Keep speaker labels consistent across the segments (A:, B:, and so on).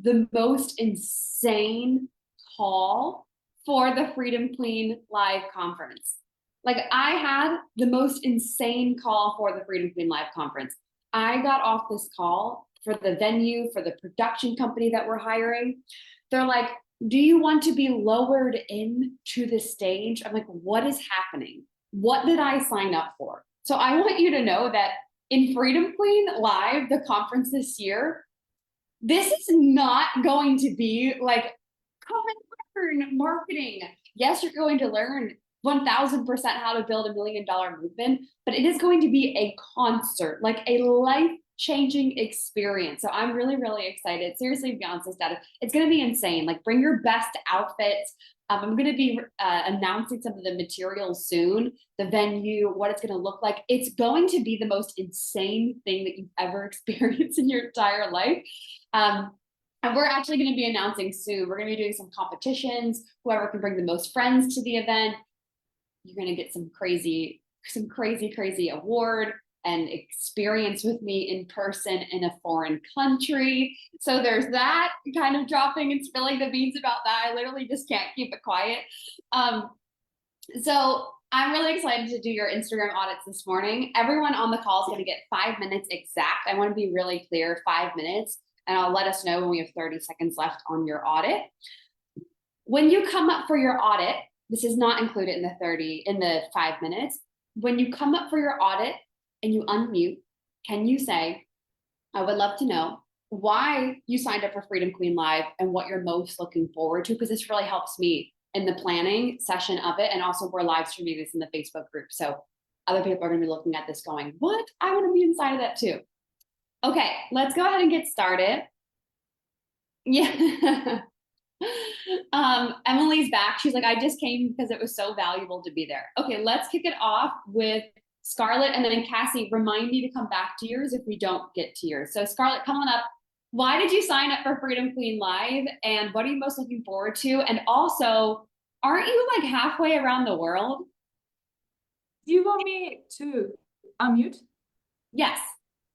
A: the most insane call for the Freedom Queen Live conference. Like, I had the most insane call for the Freedom Queen Live conference. I got off this call for the venue, for the production company that we're hiring. They're like, do you want to be lowered into the stage? I'm like, what is happening? What did I sign up for? So I want you to know that in Freedom Queen Live, the conference this year, this is not going to be like, come and learn marketing. Yes, you're going to learn 1000% how to build $1 million movement, but it is going to be a concert, like a life-changing experience. So I'm really, really excited. Seriously, Beyonce status. It's going to be insane. Like, bring your best outfits. I'm going to be announcing some of the materials soon, the venue, what it's going to look like. It's going to be the most insane thing that you've ever experienced in your entire life. And we're actually going to be announcing soon. We're going to be doing some competitions. Whoever can bring the most friends to the event, you're going to get some crazy award and experience with me in person in a foreign country. So there's that, kind of dropping and spilling the beans about that. I literally just can't keep it quiet. So I'm really excited to do your Instagram audits this morning. Everyone on the call is going to get 5 minutes exact. I want to be really clear, 5 minutes, and I'll let us know when we have 30 seconds left on your audit. When you come up for your audit, this is not included in the 5 minutes. When you come up for your audit and you unmute, can you say, I would love to know why you signed up for Freedom Queen Live and what you're most looking forward to, because this really helps me in the planning session of it. And also we're live streaming this in the Facebook group. So other people are going to be looking at this going, what? I want to be inside of that too. Okay, let's go ahead and get started. Yeah. Emily's back. She's like, I just came because it was so valuable to be there. Okay, let's kick it off with Scarlett, and then Cassie, remind me to come back to yours if we don't get to yours. So Scarlett, come on up. Why did you sign up for Freedom Queen Live, and what are you most looking forward to? And also, aren't you like halfway around the world?
B: Do you want me to unmute?
A: Yes.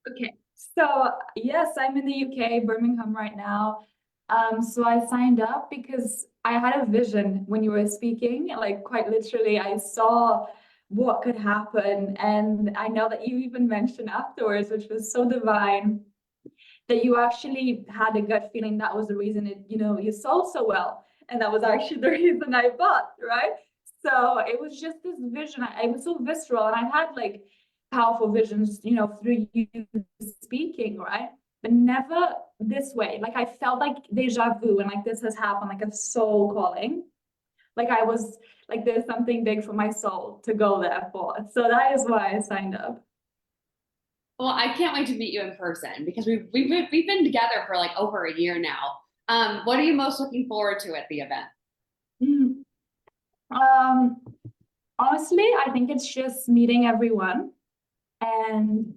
B: Okay. So yes, I'm in the UK, Birmingham right now. So I signed up because I had a vision when you were speaking, like quite literally, I saw what could happen. And I know that you even mentioned afterwards, which was so divine, that you actually had a gut feeling that was the reason you sold so well. And that was actually the reason I bought, right? So it was just this vision. It was so visceral, and I had like powerful visions, through you speaking, right? But never this way. Like, I felt like deja vu, and like this has happened, like a soul calling. Like, I was like, there's something big for my soul to go there for. So that is why I signed up.
A: Well, I can't wait to meet you in person, because we've been together for like over a year now. What are you most looking forward to at the event?
B: Honestly, I think it's just meeting everyone. And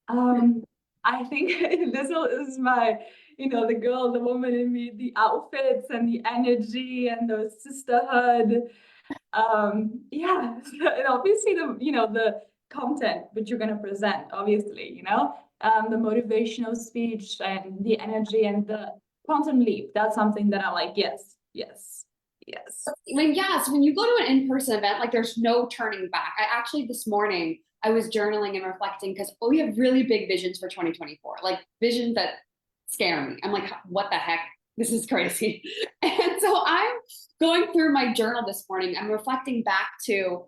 B: I think this is my, the woman in me, the outfits and the energy and the sisterhood. Yeah, and obviously the content which you're going to present, obviously, the motivational speech and the energy and the quantum leap. That's something that I'm like, yes.
A: When you go to an in-person event, like, there's no turning back. I actually, this morning, I was journaling and reflecting, because we have really big visions for 2024, like visions that scare me. I'm like, what the heck? This is crazy. And so I'm going through my journal this morning. I'm reflecting back to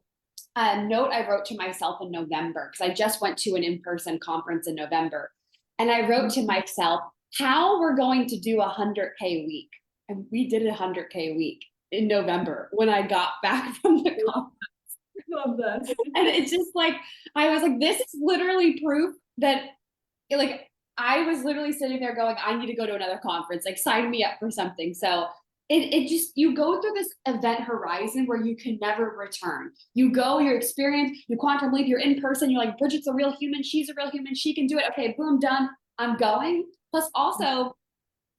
A: a note I wrote to myself in November, because I just went to an in-person conference in November. And I wrote to myself how we're going to do 100K week. And we did 100K week in November when I got back from the conference.
B: Love that.
A: And it's just like, I was like, this is literally proof that, like, I was literally sitting there going, I need to go to another conference, like, sign me up for something. So it just, you go through this event horizon where you can never return. You go, you experience, you quantum leap, you're in person, you're like, Bridget's a real human, she's a real human, she can do it. Okay, boom, done, I'm going. Plus also,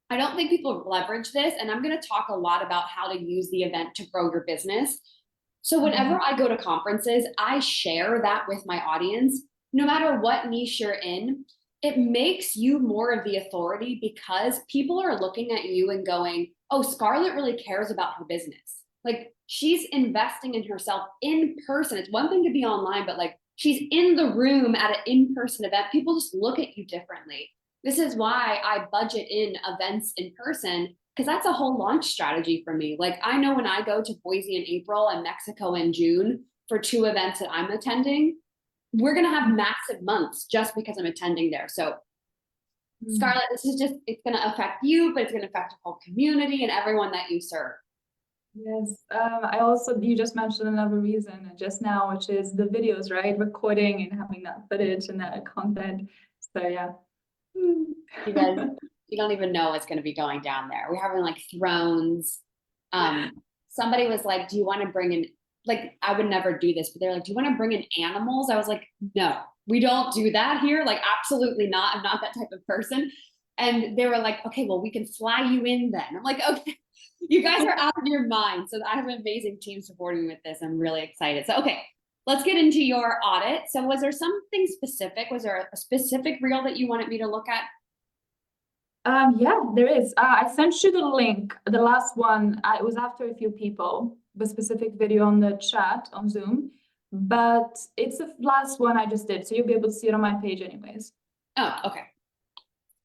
A: I don't think people leverage this, and I'm going to talk a lot about how to use the event to grow your business. So whenever I go to conferences, I share that with my audience, no matter what niche you're in. it makes you more of the authority because people are looking at you and going, oh, Scarlett really cares about her business. Like she's investing in herself in person. It's one thing to be online, but like she's in the room at an in-person event. People just look at you differently. This is why I budget in events in person, because that's a whole launch strategy for me. Like I know when I go to Boise in April and Mexico in June for 2 events that I'm attending, we're going to have massive months just because I'm attending there. So Scarlett, this is just, it's going to affect you, but it's going to affect the whole community and everyone that you serve.
B: Yes, I also, you just mentioned another reason just now, which is the videos, right? Recording and having that footage and that content. So yeah.
A: You guys, you don't even know what's going to be going down there. We're having like thrones. Somebody was like, do you want to bring in, like, I would never do this, but they're like, do you want to bring in animals? I was like, no, we don't do that here. Like, absolutely not. I'm not that type of person. And they were like, okay, well, we can fly you in then. I'm like, okay, you guys are out of your mind. So I have an amazing team supporting me with this. I'm really excited. So, okay, let's get into your audit. So was there something specific? Was there a specific reel that you wanted me to look at?
B: Yeah, there is. I sent you the link, the last one. It was after a few people, the specific video on the chat on Zoom, but it's the last one I just did, so you'll be able to see it on my page anyways.
A: Oh, okay.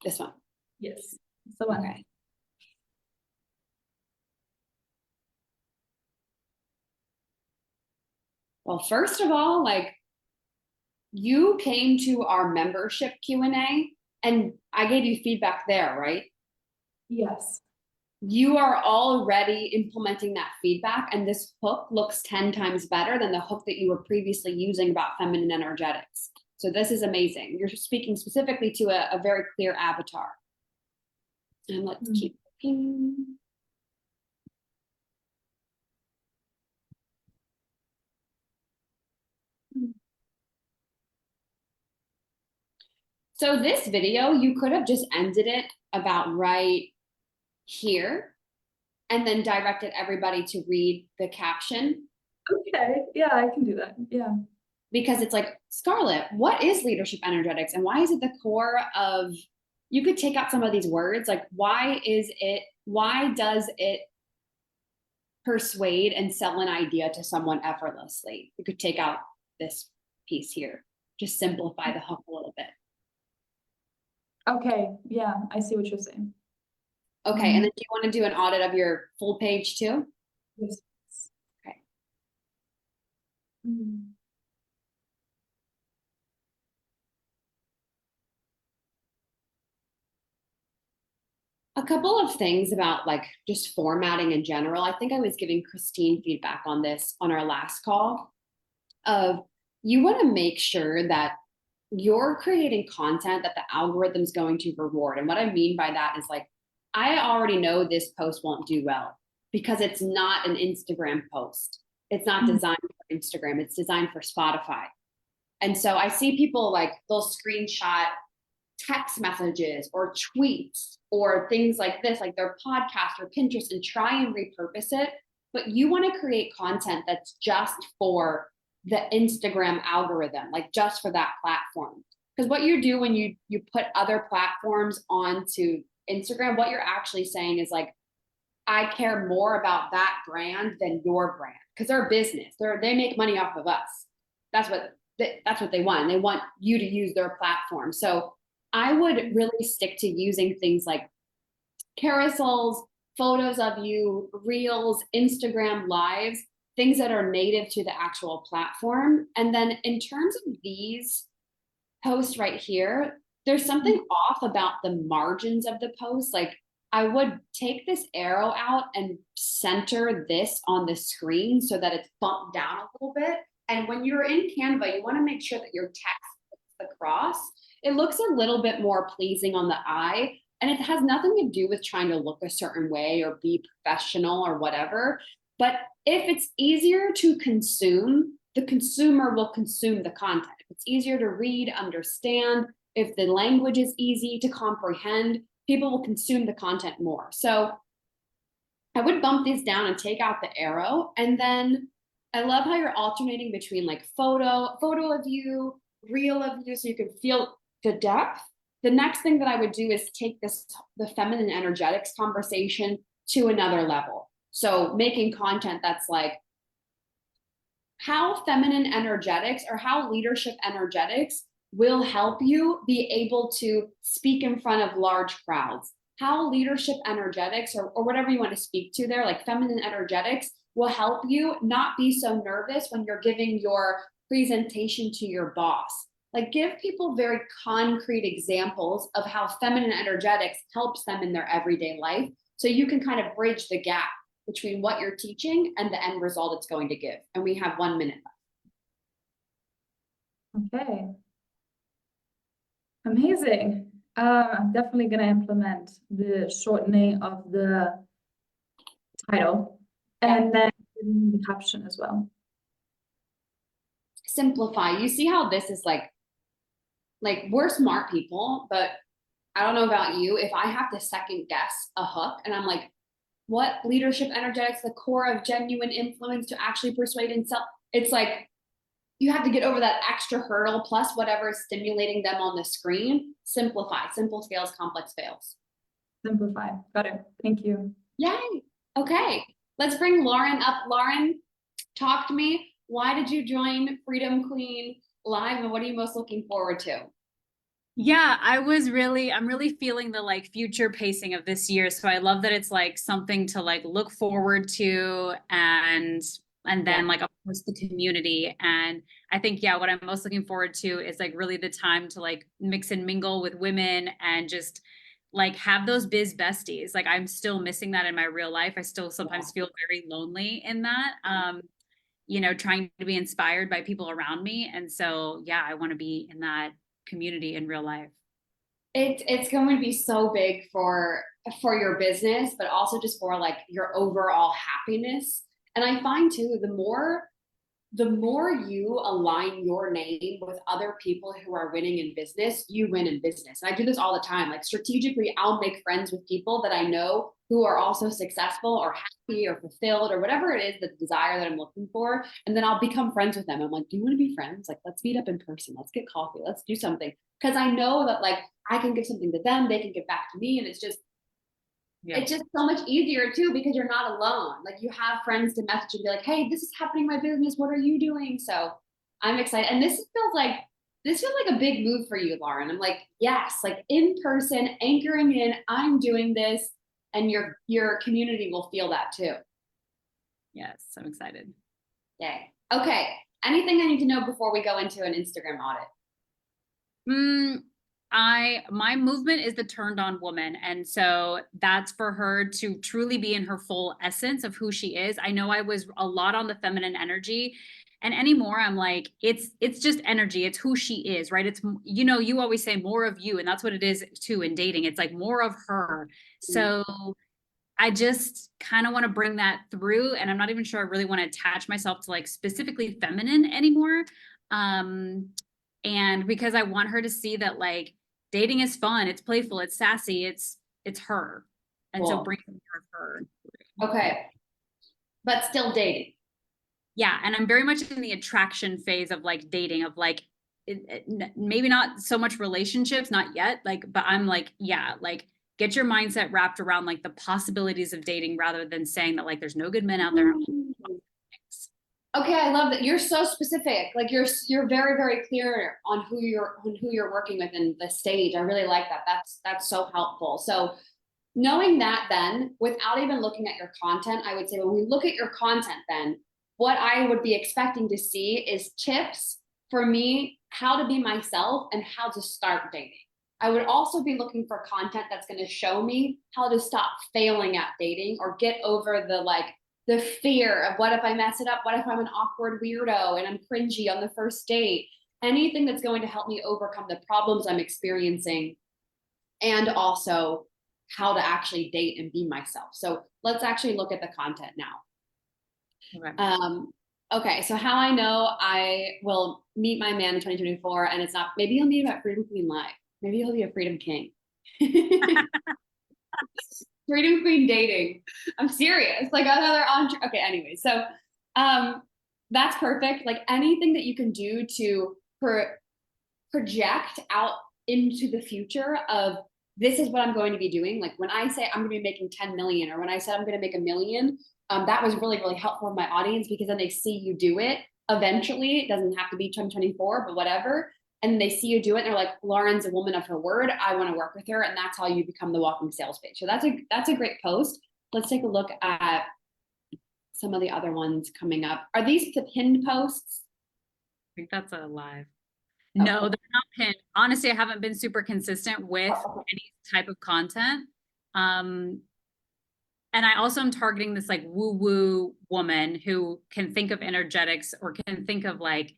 A: This one.
B: Yes, it's the one.
A: Okay. Well, first of all, like you came to our membership Q&A and I gave you feedback there, right?
B: Yes.
A: You are already implementing that feedback, and this hook looks 10 times better than the hook that you were previously using about feminine energetics. So this is amazing. You're speaking specifically to a very clear avatar. And let's keep looking. So this video, you could have just ended it about right here and then directed everybody to read the caption.
B: Okay, yeah, I can do that. Yeah.
A: Because it's like, Scarlett, what is leadership energetics and why is it the core of, you could take out some of these words, like why does it persuade and sell an idea to someone effortlessly? You could take out this piece here, just simplify the hook a little bit.
B: Okay, yeah, I see what you're saying.
A: Okay, and then do you want to do an audit of your full page too?
B: Yes.
A: Okay. A couple of things about like just formatting in general. I think I was giving Christine feedback on this on our last call of you want to make sure that you're creating content that the algorithm's going to reward. And what I mean by that is like, I already know this post won't do well because it's not an Instagram post. It's not designed for Instagram. It's designed for Spotify. And so I see people like they'll screenshot text messages or tweets or things like this, like their podcast or Pinterest, and try and repurpose it. But you want to create content that's just for the Instagram algorithm, like just for that platform. Because what you do when you put other platforms onto Instagram, what you're actually saying is like, I care more about that brand than your brand because they're a business. They make money off of us. That's what they want. They want you to use their platform. So I would really stick to using things like carousels, photos of you, reels, Instagram lives, things that are native to the actual platform. And then in terms of these posts right here, there's something off about the margins of the post. Like I would take this arrow out and center this on the screen so that it's bumped down a little bit. And when you're in Canva, you want to make sure that your text fits across. It looks a little bit more pleasing on the eye. And it has nothing to do with trying to look a certain way or be professional or whatever. But if it's easier to consume, the consumer will consume the content. If it's easier to read, understand, if the language is easy to comprehend, people will consume the content more. So I would bump these down and take out the arrow. And then I love how you're alternating between like photo of you, reel of you, so you can feel the depth. the next thing that I would do is take the feminine energetics conversation to another level. So making content that's like how feminine energetics or how leadership energetics will help you be able to speak in front of large crowds. How leadership energetics or whatever you want to speak to there, like feminine energetics, will help you not be so nervous when you're giving your presentation to your boss. Like give people very concrete examples of how feminine energetics helps them in their everyday life. So you can kind of bridge the gap between what you're teaching and the end result it's going to give. And we have 1 minute
B: left. Okay. Amazing. I'm definitely going to implement the shortening of the title and then the caption as well.
A: Simplify. You see how this is like we're smart people, but I don't know about you. If I have to second guess a hook and I'm like, what leadership energetics, the core of genuine influence to actually persuade and sell, it's like you have to get over that extra hurdle plus whatever is stimulating them on the screen. Simplify. Simple scales, complex fails.
B: Simplify. Got it. Thank you.
A: Yay. Okay. Let's bring Lauren up. Lauren, talk to me. Why did you join Freedom Queen Live and what are you most looking forward to?
C: Yeah, I'm really feeling the like future pacing of this year. So I love that it's like something to like look forward to and then like of course the community. And I think, yeah, what I'm most looking forward to is like really the time to like mix and mingle with women and just like have those biz besties. Like I'm still missing that in my real life. I still sometimes feel very lonely in that. You know, trying to be inspired by people around me. And so, yeah, I want to be in that community in real life.
A: It's going to be so big for your business, but also just for like your overall happiness. And I find too, the more you align your name with other people who are winning in business, you win in business. And I do this all the time. Like strategically, I'll make friends with people that I know who are also successful or happy or fulfilled or whatever it is, the desire that I'm looking for. And then I'll become friends with them. I'm like, do you want to be friends? Like, let's meet up in person. Let's get coffee. Let's do something. Because I know that like I can give something to them, they can give back to me. And it's just so much easier too, because you're not alone. Like you have friends to message and be like, hey, this is happening in my business. What are you doing? So I'm excited. And this feels like a big move for you, Lauren. I'm like, yes, like in person, anchoring in, I'm doing this, and your community will feel that too.
C: Yes, I'm excited.
A: Yay. Okay. Anything I need to know before we go into an Instagram audit?
C: My movement is the turned on woman. And so that's for her to truly be in her full essence of who she is. I know I was a lot on the feminine energy, and anymore I'm like, it's just energy. It's who she is, right? It's, you know, you always say more of you, and that's what it is too in dating. It's like more of her. So I just kind of want to bring that through, and I'm not even sure I really want to attach myself to like specifically feminine anymore. And because I want her to see that like dating is fun, it's playful, it's sassy, it's her. And so bring more of her.
A: Okay. But still dating.
C: Yeah. And I'm very much in the attraction phase of like dating, of like, maybe not so much relationships, not yet. Like, but I'm like, yeah, like get your mindset wrapped around like the possibilities of dating rather than saying that like there's no good men out there.
A: Okay, I love that. You're so specific. Like you're very, very clear on who you're working with in the stage. I really like that. That's so helpful. So knowing that then, without even looking at your content, I would say when we look at your content then, what I would be expecting to see is tips for me, how to be myself and how to start dating. I would also be looking for content that's going to show me how to stop failing at dating or get over the fear of what if I mess it up? What if I'm an awkward weirdo and I'm cringy on the first date? Anything that's going to help me overcome the problems I'm experiencing, and also how to actually date and be myself. So let's actually look at the content now.
C: Okay.
A: Okay, so how I know I will meet my man in 2024, and it's not, maybe he'll meet him at Freedom Queen Live. Maybe he'll be a Freedom King. Freedom Queen dating. I'm serious. Like another okay, anyway. So that's perfect. Like anything that you can do to project out into the future of this is what I'm going to be doing. Like when I say I'm going to be making 10 million, or when I said I'm going to make 1 million, that was really, really helpful for my audience, because then they see you do it eventually. It doesn't have to be 2024, but whatever. And they see you do it and they're like, Lauren's a woman of her word. I want to work with her. And that's how you become the walking sales page. So that's a great post. Let's take a look at some of the other ones coming up. Are these the pinned posts?
C: I think that's a live. No,
A: Okay.
C: they're not pinned. Honestly, I haven't been super consistent with any type of content. And I also am targeting this like woo-woo woman who can think of energetics, or can think of like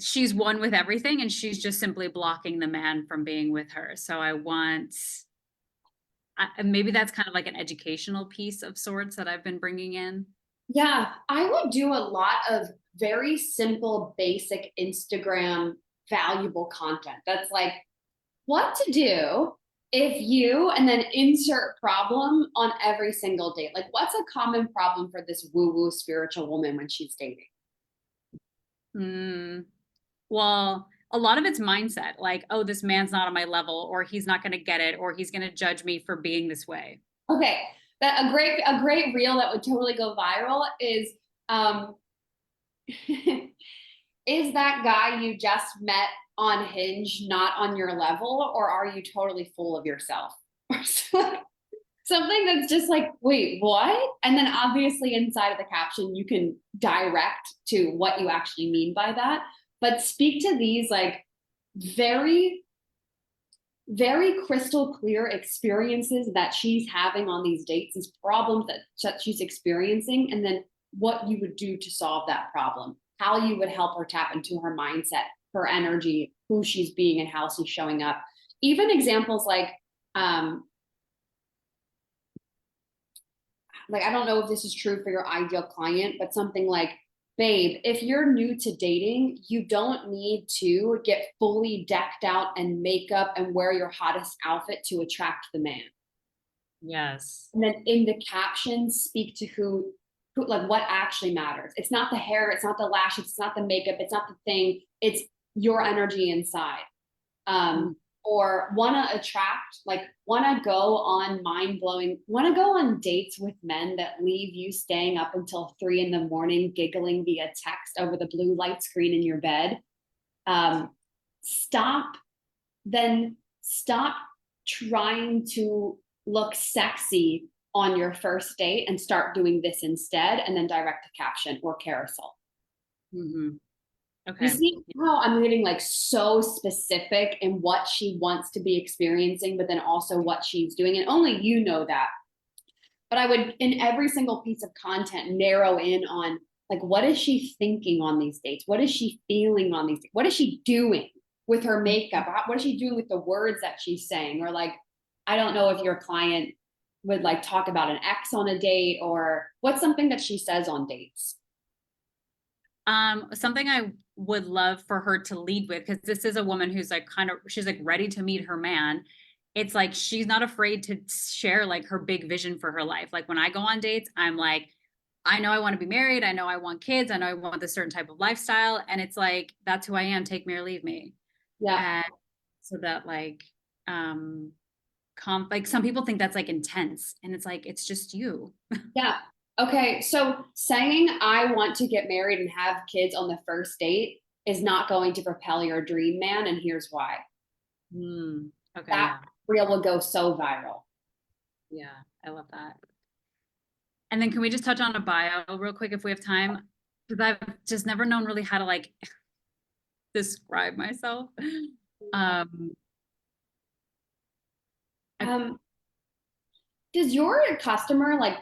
C: she's one with everything and she's just simply blocking the man from being with her. So I want, maybe that's kind of like an educational piece of sorts that I've been bringing in.
A: Yeah, I would do a lot of very simple, basic Instagram valuable content. That's like what to do if you, and then insert problem on every single date. Like, what's a common problem for this woo-woo spiritual woman when she's dating?
C: Well, a lot of it's mindset, like, oh, this man's not on my level, or he's not going to get it, or he's going to judge me for being this way.
A: Okay, that a great reel that would totally go viral is is that guy you just met on Hinge not on your level, or are you totally full of yourself? Or something that's just like, wait, what? And then obviously inside of the caption, you can direct to what you actually mean by that. But speak to these like very, very crystal clear experiences that she's having on these dates, these problems that she's experiencing, and then what you would do to solve that problem, how you would help her tap into her mindset, her energy, who she's being, and how she's showing up. Even examples like I don't know if this is true for your ideal client, but something like, babe, if you're new to dating, you don't need to get fully decked out and makeup and wear your hottest outfit to attract the man.
C: Yes.
A: And then in the caption, speak to who like what actually matters. It's not the hair, it's not the lashes, it's not the makeup, it's not the thing, it's your energy inside. Or want to attract, like want to go on mind-blowing, want to go on dates with men that leave you staying up until 3 a.m, giggling via text over the blue light screen in your bed. Stop trying to look sexy on your first date and start doing this instead, and then direct the caption or carousel.
C: Okay.
A: You see how I'm getting like so specific in what she wants to be experiencing, but then also what she's doing. And only you know that. But I would, in every single piece of content, narrow in on like, what is she thinking on these dates? What is she feeling on these dates? What is she doing with her makeup? What is she doing with the words that she's saying? Or like, I don't know if your client would like talk about an ex on a date, or what's something that she says on dates?
C: Something I would love for her to lead with, because this is a woman who's like she's like ready to meet her man. It's like she's not afraid to share like her big vision for her life. Like when I go on dates, I'm like, I know I want to be married, I know I want kids, I know I want this certain type of lifestyle, and it's like, that's who I am, take me or leave me.
A: Yeah.
C: And so that like like some people think that's like intense, and it's like, it's just you.
A: Yeah. Okay, so saying I want to get married and have kids on the first date is not going to propel your dream man, and here's why.
C: Okay.
A: That reel will go so viral.
C: Yeah, I love that. And then can we just touch on a bio real quick if we have time? Because I've just never known really how to like describe myself.
A: Does your customer like,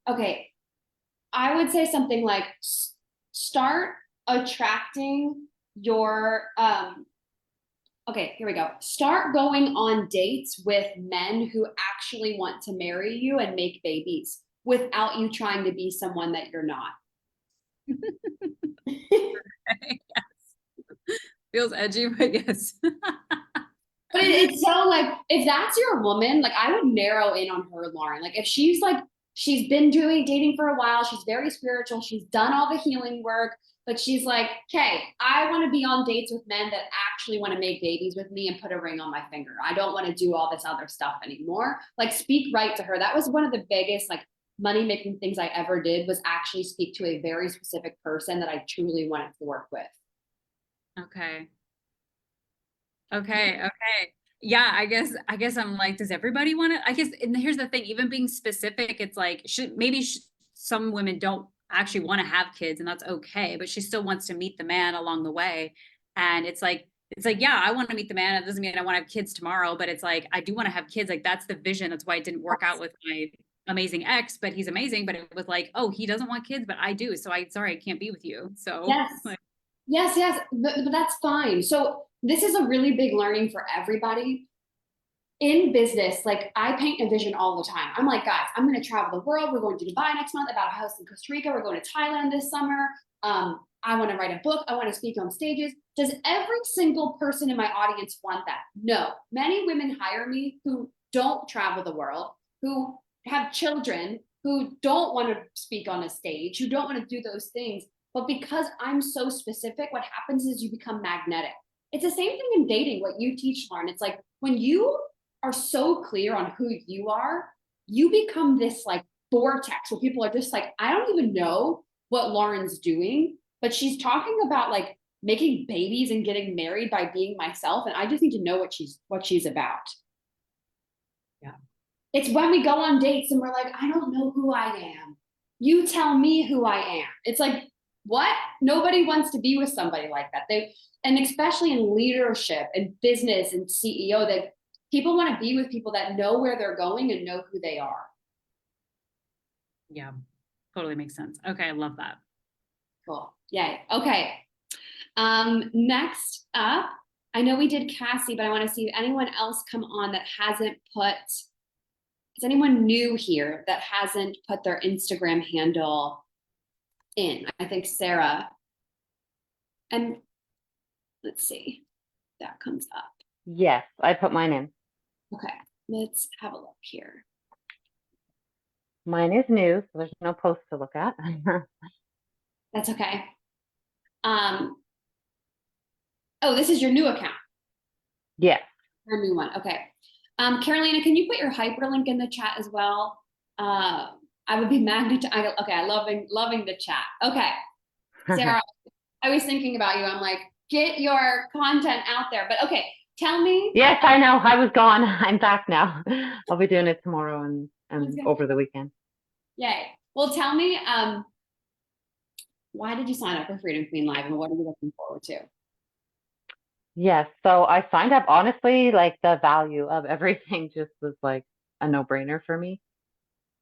A: okay, I would say something like start attracting your okay, here we go. Start going on dates with men who actually want to marry you and make babies without you trying to be someone that you're not.
C: Yes. Feels edgy, but yes.
A: But it's so like, if that's your woman, like I would narrow in on her, Lauren. Like if she's like, she's been doing dating for a while. She's very spiritual. She's done all the healing work, but she's like, okay, I want to be on dates with men that actually want to make babies with me and put a ring on my finger. I don't want to do all this other stuff anymore. Like, speak right to her. That was one of the biggest, like, money-making things I ever did, was actually speak to a very specific person that I truly wanted to work with.
C: Okay. Okay. Yeah, I guess I'm like, does everybody want to? I guess, and here's the thing, even being specific, it's like, some women don't actually want to have kids, and that's okay, but she still wants to meet the man along the way. And it's like, yeah, I want to meet the man. It doesn't mean I want to have kids tomorrow, but it's like, I do want to have kids. Like, that's the vision. That's why it didn't work out with my amazing ex, but he's amazing. But it was like, oh, he doesn't want kids, but I do. So sorry, I can't be with you. So
A: Yes.
C: like,
A: Yes, but that's fine. So this is a really big learning for everybody. In business, like, I paint a vision all the time. I'm like, guys, I'm going to travel the world. We're going to Dubai next month. I bought a house in Costa Rica. We're going to Thailand this summer. I want to write a book. I want to speak on stages. Does every single person in my audience want that? No. Many women hire me who don't travel the world, who have children, who don't want to speak on a stage, who don't want to do those things. But because I'm so specific, what happens is you become magnetic. It's the same thing in dating, what you teach, Lauren. It's like, when you are so clear on who you are, you become this like vortex where people are just like, I don't even know what Lauren's doing, but she's talking about like making babies and getting married by being myself. And I just need to know what she's about.
C: Yeah.
A: It's when we go on dates and we're like, I don't know who I am. You tell me who I am. It's like, what? Nobody wants to be with somebody like that. And especially in leadership and business and CEO, that people want to be with people that know where they're going and know who they are.
C: yeah, totally makes sense. Okay. I love that.
A: Cool. Yay. Okay. Next up, I know we did Cassie, but I want to see if anyone else come on that hasn't put, is anyone new here that hasn't put their Instagram handle in? I think Sarah. And let's see, if that comes up.
D: Yes, I put mine in.
A: Okay, let's have a look here.
D: Mine is new, so there's no post to look at.
A: That's okay. Oh, this is your new account.
D: Yes.
A: Your new one. Okay. Carolina, can you put your hyperlink in the chat as well? I would be magnetized. Okay, I loving the chat. Okay, Sarah, I was thinking about you. I'm like, get your content out there. But okay, tell me.
D: Yes, I know. I was gone. I'm back now. I'll be doing it tomorrow and
A: Okay.
D: over the weekend.
A: Yay. Well, tell me, why did you sign up for Freedom Queen Live, and what are you looking forward to?
D: Yes, so I signed up. Honestly, like, the value of everything just was like a no-brainer for me.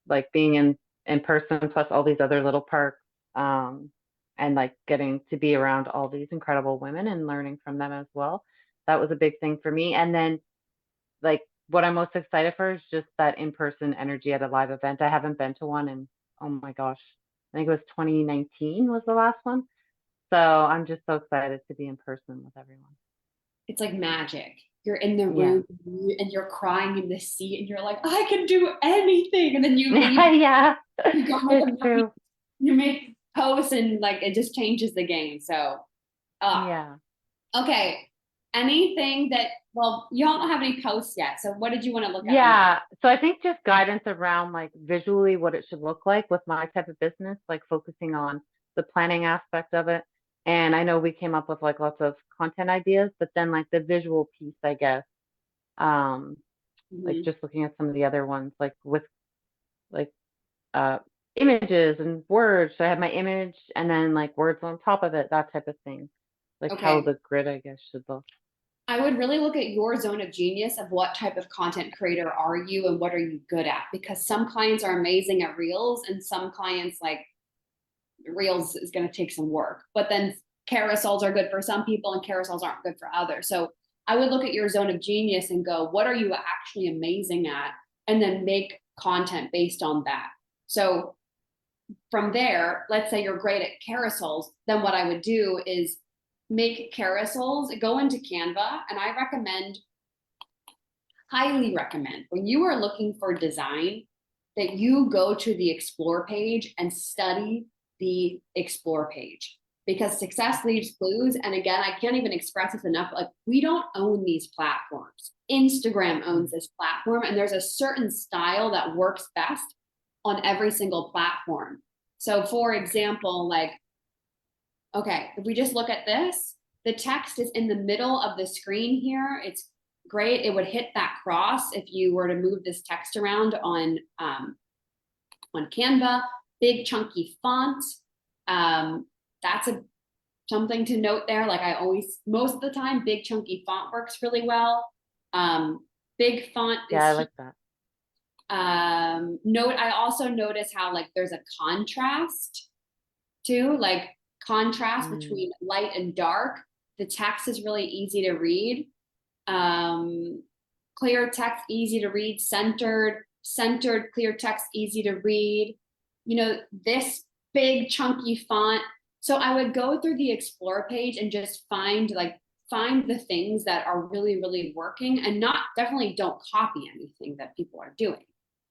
D: Like, being in person, plus all these other little perks, and like getting to be around all these incredible women and learning from them as well. That was a big thing for me. And then, like, what I'm most excited for is just that in-person energy at a live event. I haven't been to one in, oh my gosh, I think it was 2019 was the last one. So I'm just so excited to be in person with everyone.
A: It's like magic. You're in the
D: Yeah.
A: room and you're crying in the seat and you're like, I can do anything. And then you leave,
D: Yeah,
A: you go home
D: it's
A: and
D: true.
A: you make posts, and like, it just changes the game. So,
D: Yeah.
A: okay. Anything that, well, you don't have any posts yet. So what did you want to look at?
D: Yeah. So I think just guidance around, like, visually what it should look like with my type of business, like focusing on the planning aspect of it. And I know we came up with like lots of content ideas, but then like the visual piece, I guess, like
A: Mhm.
D: just looking at some of the other ones, like with like images and words. So I have my image and then like words on top of it, that type of thing. Like how
A: Okay.
D: the grid, I guess, should look.
A: I would really look at your zone of genius of what type of content creator are you and what are you good at? Because some clients are amazing at reels and some clients, like, reels is going to take some work, but then carousels are good for some people and carousels aren't good for others. So I would look at your zone of genius and go, what are you actually amazing at? And then make content based on that. So from there, let's say you're great at carousels, then what I would do is make carousels, go into Canva, and I recommend, highly recommend, when you are looking for design, that you go to the explore page and study the explore page, because success leaves clues. And again, I can't even express this enough. Like, we don't own these platforms. Instagram owns this platform, and there's a certain style that works best on every single platform. So for example, like, okay, if we just look at this, the text is in the middle of the screen here. It's great. It would hit that cross if you were to move this text around on Canva. Big chunky font. That's something to note there. Like, I always, most of the time, big chunky font works really well. Big font is,
D: Yeah, I like that.
A: I also notice how, like, there's a contrast too, like contrast between light and dark. The text is really easy to read. Clear text, easy to read. Centered, clear text, easy to read. You know, this big chunky font. So I would go through the explore page and just find the things that are really, really working, and definitely don't copy anything that people are doing.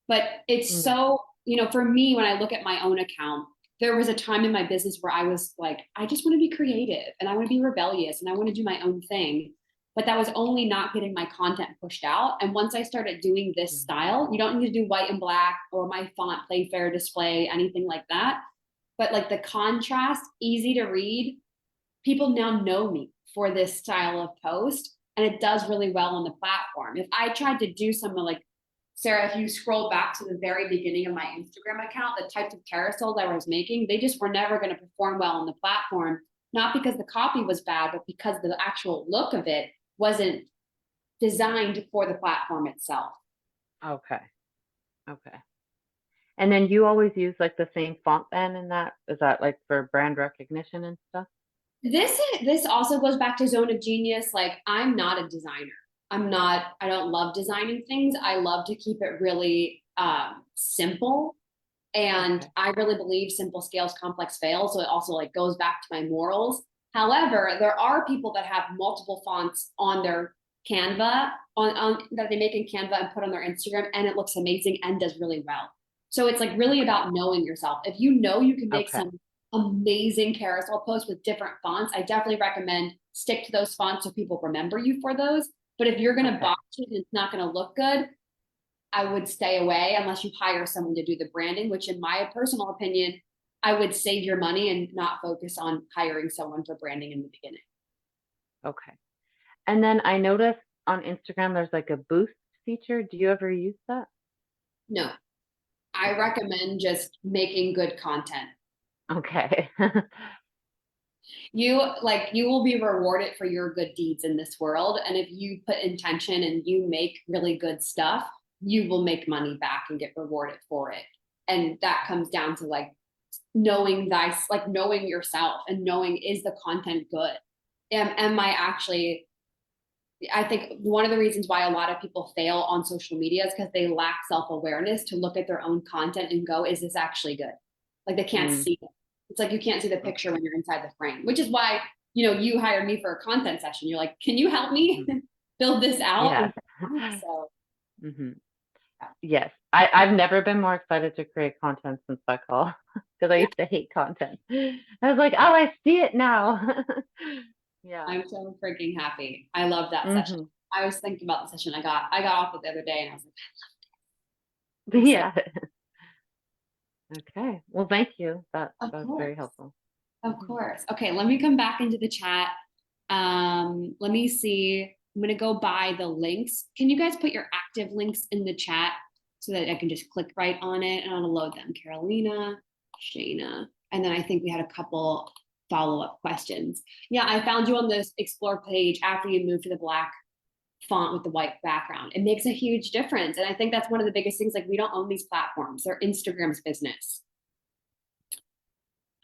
A: But it's so, you know, for me, when I look at my own account, there was a time in my business where I was like, I just want to be creative and I want to be rebellious and I want to do my own thing. But that was only not getting my content pushed out. And once I started doing this style, you don't need to do white and black or my font play fair display, anything like that. But like the contrast, easy to read, people now know me for this style of post, and it does really well on the platform. If I tried to do some like, Sarah, if you scroll back to the very beginning of my Instagram account, the types of carousels I was making, they just were never going to perform well on the platform, not because the copy was bad, but because the actual look of it wasn't designed for the platform itself.
D: Okay. And then you always use like the same font then in that? Is that like for brand recognition and stuff?
A: This also goes back to zone of genius. Like, I'm not a designer. I don't love designing things. I love to keep it really simple. And I really believe simple scales, complex fails. So it also like goes back to my morals. However, there are people that have multiple fonts on their Canva that they make in Canva and put on their Instagram, and it looks amazing and does really well. So it's like really about knowing yourself. If you know you can make some amazing carousel posts with different fonts, I definitely recommend stick to those fonts so people remember you for those. But if you're going to botch it and it's not going to look good, I would stay away unless you hire someone to do the branding, which in my personal opinion, I would save your money and not focus on hiring someone for branding in the beginning.
D: Okay. And then I noticed on Instagram, there's like a boost feature. Do you ever use that?
A: No, I recommend just making good content.
D: Okay.
A: You will be rewarded for your good deeds in this world. And if you put intention and you make really good stuff, you will make money back and get rewarded for it. And that comes down to like knowing knowing yourself and knowing, is the content good? I think one of the reasons why a lot of people fail on social media is because they lack self-awareness to look at their own content and go, is this actually good? Like, they can't see it. It's like you can't see the picture when you're inside the frame, which is why, you know, you hired me for a content session. You're like, can you help me build this out?
D: Yes.
A: So,
D: Yes. I've never been more excited to create content since that call, because I used to hate content. I was like, oh, I see it now. Yeah.
A: I'm so freaking happy. I love that session. I was thinking about the session I got off it the other day, and I was like, I love it.
D: Yeah. Okay. Well, thank you. That was very helpful.
A: Of course. Okay, let me come back into the chat. Let me see. I'm gonna go by the links. Can you guys put your active links in the chat so that I can just click right on it and I'll load them? Carolina, Shayna, and then I think we had a couple follow-up questions. Yeah, I found you on this explore page after you moved to the black font with the white background. It makes a huge difference. And I think that's one of the biggest things. Like, we don't own these platforms. They're Instagram's business.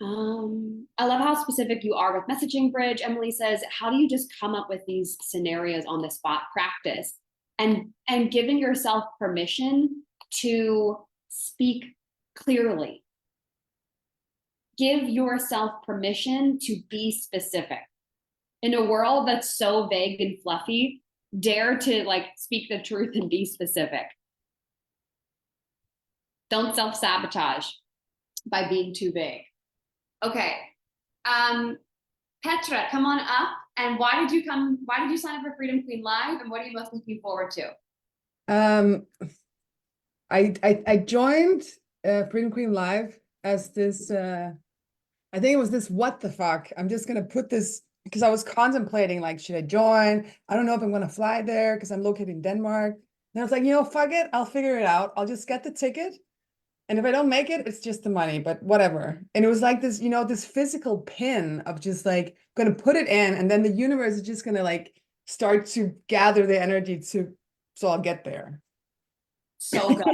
A: I love how specific you are with messaging bridge. Emily says, how do you just come up with these scenarios on the spot? Practice and giving yourself permission to speak clearly. Give yourself permission to be specific. In a world that's so vague and fluffy, dare to like speak the truth and be specific. Don't self-sabotage by being too big. Okay. Petra, come on up. And why did you sign up for Freedom Queen Live? And what are you most looking forward to?
E: I joined Freedom Queen Live as this, I think it was this, what the fuck? I'm just gonna put this, because I was contemplating, like, should I join? I don't know if I'm gonna fly there because I'm located in Denmark. And I was like, fuck it, I'll figure it out. I'll just get the ticket. And if I don't make it, it's just the money, but whatever. And it was like this, this physical pin of just like, gonna put it in, and then the universe is just gonna like start to gather the energy so I'll get there.
A: So good.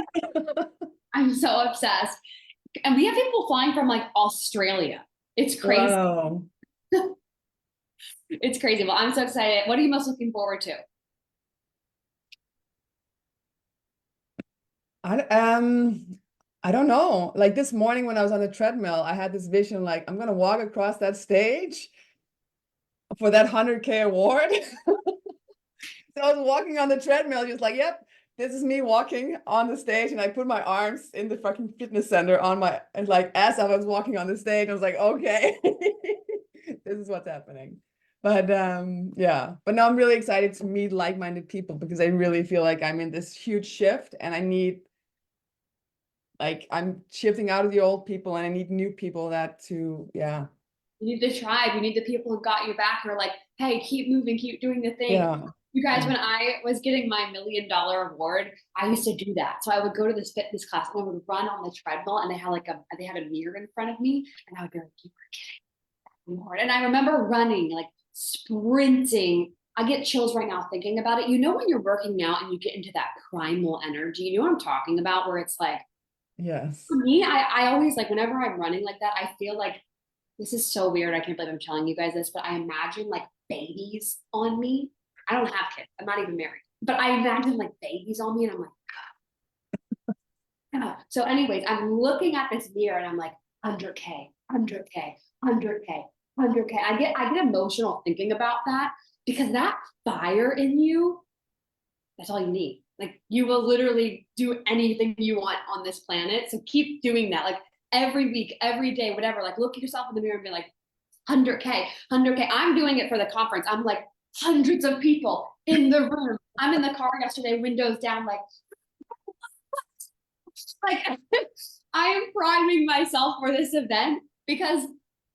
A: I'm so obsessed. And we have people flying from like Australia. It's crazy.
E: Wow.
A: It's crazy. Well, I'm so excited. What are you most looking forward to?
E: I don't know. Like this morning when I was on the treadmill, I had this vision, like, I'm gonna walk across that stage for that 100K award. So I was walking on the treadmill, just like, yep, this is me walking on the stage. And I put my arms in the fucking fitness center and like, as I was walking on the stage, I was like, okay, this is what's happening. But yeah, but now I'm really excited to meet like-minded people, because I really feel like I'm in this huge shift, and I'm shifting out of the old people, and I need new people yeah.
A: You need the tribe. You need the people who got your back, who are like, hey, keep moving, keep doing the thing.
E: Yeah.
A: You guys, when I was getting my $1 million award, I used to do that. So I would go to this fitness class and I would run on the treadmill, and they had a mirror in front of me, and I would be like, you were getting that award. And I remember running, like sprinting. I get chills right now thinking about it. When you're working out and you get into that primal energy, you know what I'm talking about, where it's like,
E: Yes.
A: for me, I always, like, whenever I'm running like that, I feel like, this is so weird, I can't believe I'm telling you guys this, but I imagine like babies on me. I don't have kids, I'm not even married, but I imagine like babies on me, and I'm like, oh. So anyways, I'm looking at this mirror and I'm like, 100K, 100K, 100K, 100K. I get emotional thinking about that, because that fire in you, that's all you need. Like, you will literally do anything you want on this planet. So keep doing that. Like, every week, every day, whatever, like, look at yourself in the mirror and be like, 100K, 100K. I'm doing it for the conference. I'm like, hundreds of people in the room. I'm in the car yesterday, windows down, like I am priming myself for this event, because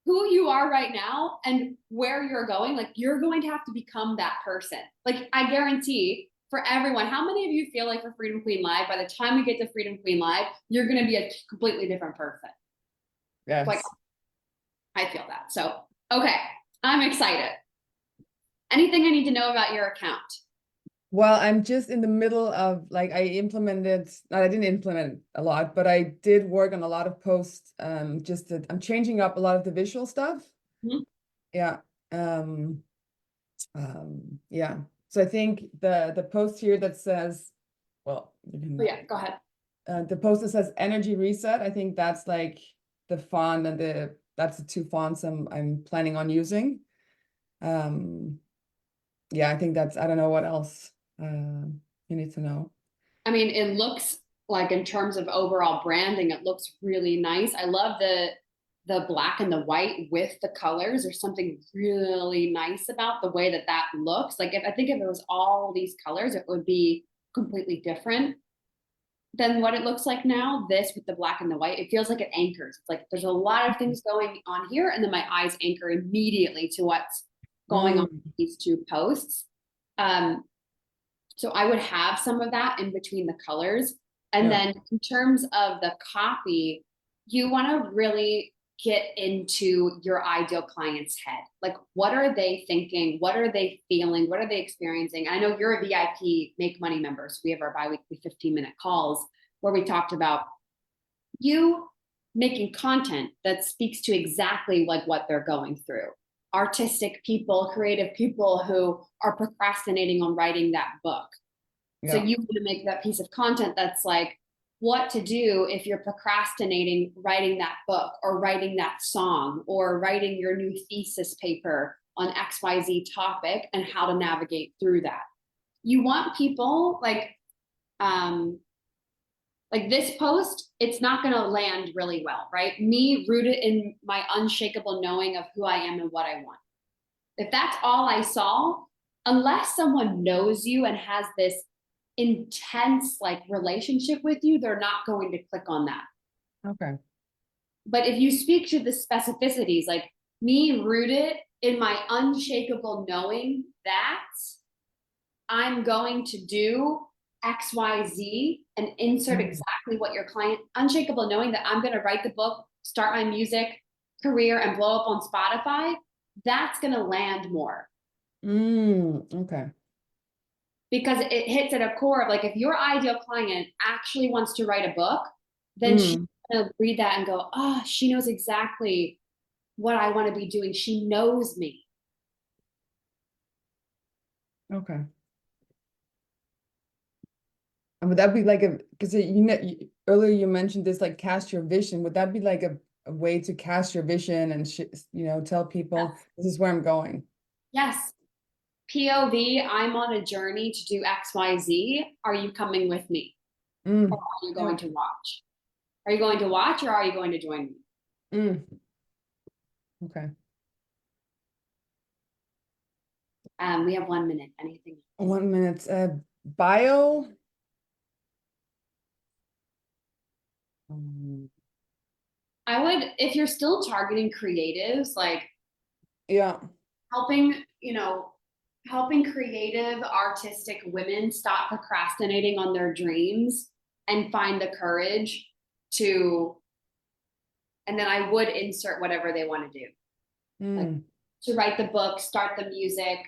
A: who you are right now and where you're going, like, you're going to have to become that person. Like, I guarantee for everyone, how many of you feel like for Freedom Queen Live, by the time we get to Freedom Queen Live, you're going to be a completely different person?
E: Yes.
A: Like, I feel that. So, okay, I'm excited. Anything I need to know about your account?
E: Well, I'm just in the middle of, like, I didn't implement a lot, but I did work on a lot of posts. I'm changing up a lot of the visual stuff.
A: Mm-hmm.
E: Yeah. Yeah. So I think the post here that says, well,
A: Yeah, go ahead.
E: The post that says energy reset, I think that's like the font, and that's the two fonts I'm planning on using. Yeah, I think I don't know what else you need to know.
A: I mean, it looks like, in terms of overall branding, it looks really nice. I love the black and the white with the colors. There's something really nice about the way that looks. Like, I think if it was all these colors, it would be completely different than what it looks like now. This with the black and the white, it feels like it anchors. It's like there's a lot of things going on here, and then my eyes anchor immediately to what's going on with these two posts. So I would have some of that in between the colors. And then in terms of the copy, you want to really get into your ideal client's head. Like, what are they thinking? What are they feeling? What are they experiencing? I know you're a VIP Make Money member, so we have our bi-weekly 15-minute calls where we talked about you making content that speaks to exactly like what they're going through. Artistic people, creative people who are procrastinating on writing that book. Yeah. So you want to make that piece of content that's like, what to do if you're procrastinating writing that book, or writing that song, or writing your new thesis paper on XYZ topic, and how to navigate through that. You want people like Like this post, it's not going to land really well, right? Me rooted in my unshakable knowing of who I am and what I want. If that's all I saw, unless someone knows you and has this intense like relationship with you, they're not going to click on that.
E: Okay.
A: But if you speak to the specificities, like me rooted in my unshakable knowing that I'm going to do XYZ and insert exactly what your client, unshakable knowing that I'm going to write the book, start my music career and blow up on Spotify, that's going to land more.
E: Okay.
A: Because it hits at a core of like, if your ideal client actually wants to write a book, then she's going to read that and go, oh, she knows exactly what I want to be doing. She knows me.
E: Okay. And would that be like because earlier you mentioned this, like cast your vision. Would that be like a way to cast your vision and tell people this is where I'm going?
A: Yes. POV, I'm on a journey to do XYZ. Are you coming with me? Or are you going to watch? Are you going to watch or are you going to join me?
E: Okay.
A: We have 1 minute. Anything?
E: 1 minute. Bio.
A: I would, if you're still targeting creatives, like
E: Yeah.
A: helping creative, artistic women stop procrastinating on their dreams and find the courage to, and then I would insert whatever they want to do. Like, to write the book, start the music.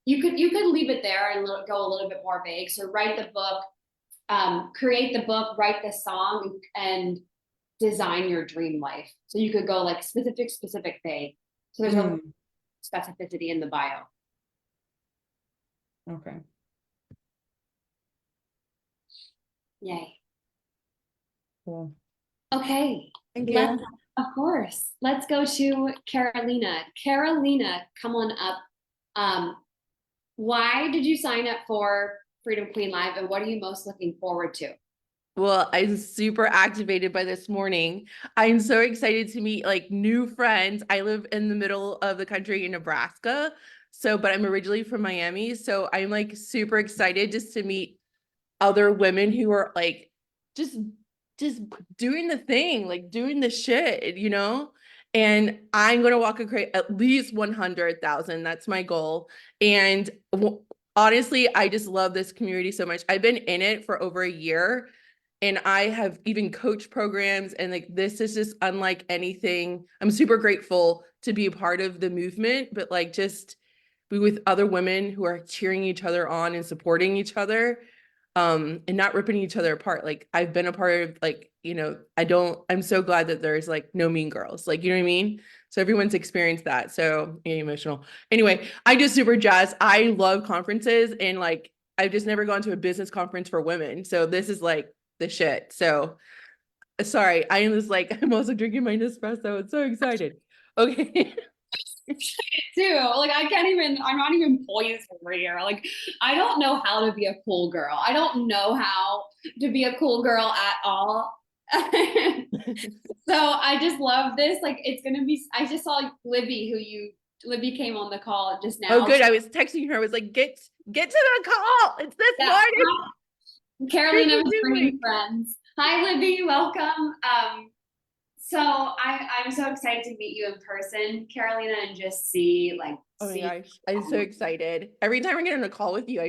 A: You could leave it there and go a little bit more vague. So write the book, create the book, write the song, and design your dream life. So you could go like specific, vague. So there's no specificity in the bio.
E: Okay.
A: Yay.
E: Cool.
A: Okay.
E: Thank you.
A: Of course. Let's go to Carolina. Carolina, come on up. Why did you sign up for Freedom Queen Live and what are you most looking forward to?
F: Well, I'm super activated by this morning. I'm so excited to meet like new friends. I live in the middle of the country in Nebraska. But I'm originally from Miami. So I'm like super excited just to meet other women who are like just doing the thing, like doing the shit, And I'm going to walk at least 100,000. That's my goal. And honestly, I just love this community so much. I've been in it for over a year. And I have even coached programs and like, this is just unlike anything. I'm super grateful to be a part of the movement, but like just be with other women who are cheering each other on and supporting each other, and not ripping each other apart. Like I've been a part of like, I'm so glad that there's like no mean girls, like, you know what I mean? So everyone's experienced that. So emotional. Anyway, I just super jazzed. I love conferences and like, I've just never gone to a business conference for women. So this is like the shit. So sorry, I was like, I'm also drinking my Nespresso. I'm so excited. Okay.
A: Too. Like I'm not even poised over here. Like I don't know how to be a cool girl. I don't know how to be a cool girl at all. So I just love this. Like it's gonna be, I just saw Libby came on the call just now.
F: Oh, good. I was texting her. I was like, get to the call. It's this morning.
A: Carolina was bringing friends. Hi, Libby. Welcome. So I'm so excited to meet you in person, Carolina, and just see like.
F: Oh my gosh, I'm so excited. Every time I get on a call with you,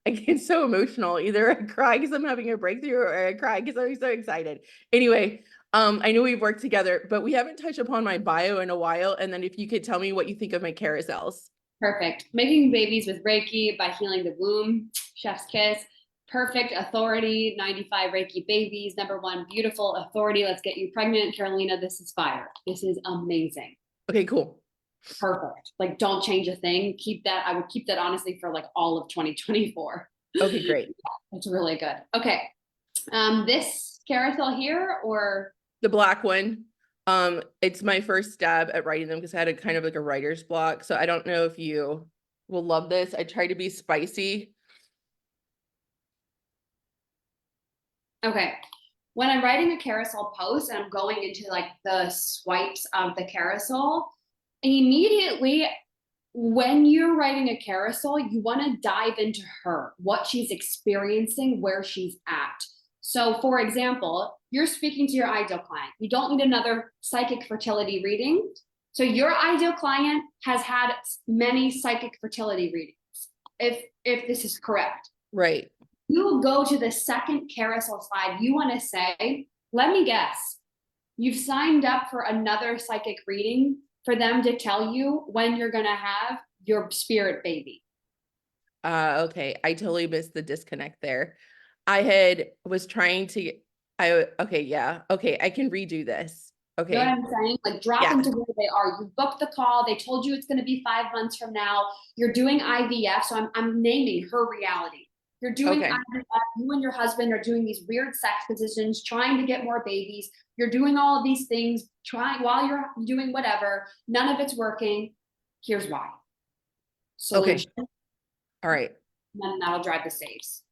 F: I get so emotional. Either I cry because I'm having a breakthrough or I cry because I'm so excited. Anyway, I know we've worked together, but we haven't touched upon my bio in a while. And then if you could tell me what you think of my carousels.
A: Perfect. Making babies with Reiki by healing the womb. Chef's kiss. Perfect authority. 95 Reiki babies. #1 beautiful authority. Let's get you pregnant. Carolina, this is fire. This is amazing.
F: Okay, cool.
A: Perfect. Like don't change a thing. Keep that. I would keep that honestly for like all of 2024.
F: Okay, great.
A: It's really good. Okay. This carousel here or
F: the black one. It's my first stab at writing them because I had a kind of like a writer's block. So I don't know if you will love this. I try to be spicy.
A: Okay. When I'm writing a carousel post and I'm going into like the swipes of the carousel, immediately when you're writing a carousel, you want to dive into her, what she's experiencing, where she's at. So, for example, you're speaking to your ideal client. You don't need another psychic fertility reading. So, your ideal client has had many psychic fertility readings, if this is correct.
F: Right.
A: You will go to the second carousel slide. You want to say, let me guess, you've signed up for another psychic reading for them to tell you when you're going to have your spirit baby.
F: Okay. I totally missed the disconnect there. Was trying to, okay. Yeah. Okay. I can redo this.
A: You know what
F: Okay.
A: I'm saying? Like drop
F: Yeah.
A: into where they are. You booked the call. They told you it's going to be 5 months from now. You're doing IVF. So I'm naming her reality. You're doing
F: Okay.
A: IVF. You and your husband are doing these weird sex positions, trying to get more babies. You're doing all of these things, trying while you're doing whatever. None of it's working. Here's why. Solution.
F: Okay. All right.
A: And then that'll drive the saves.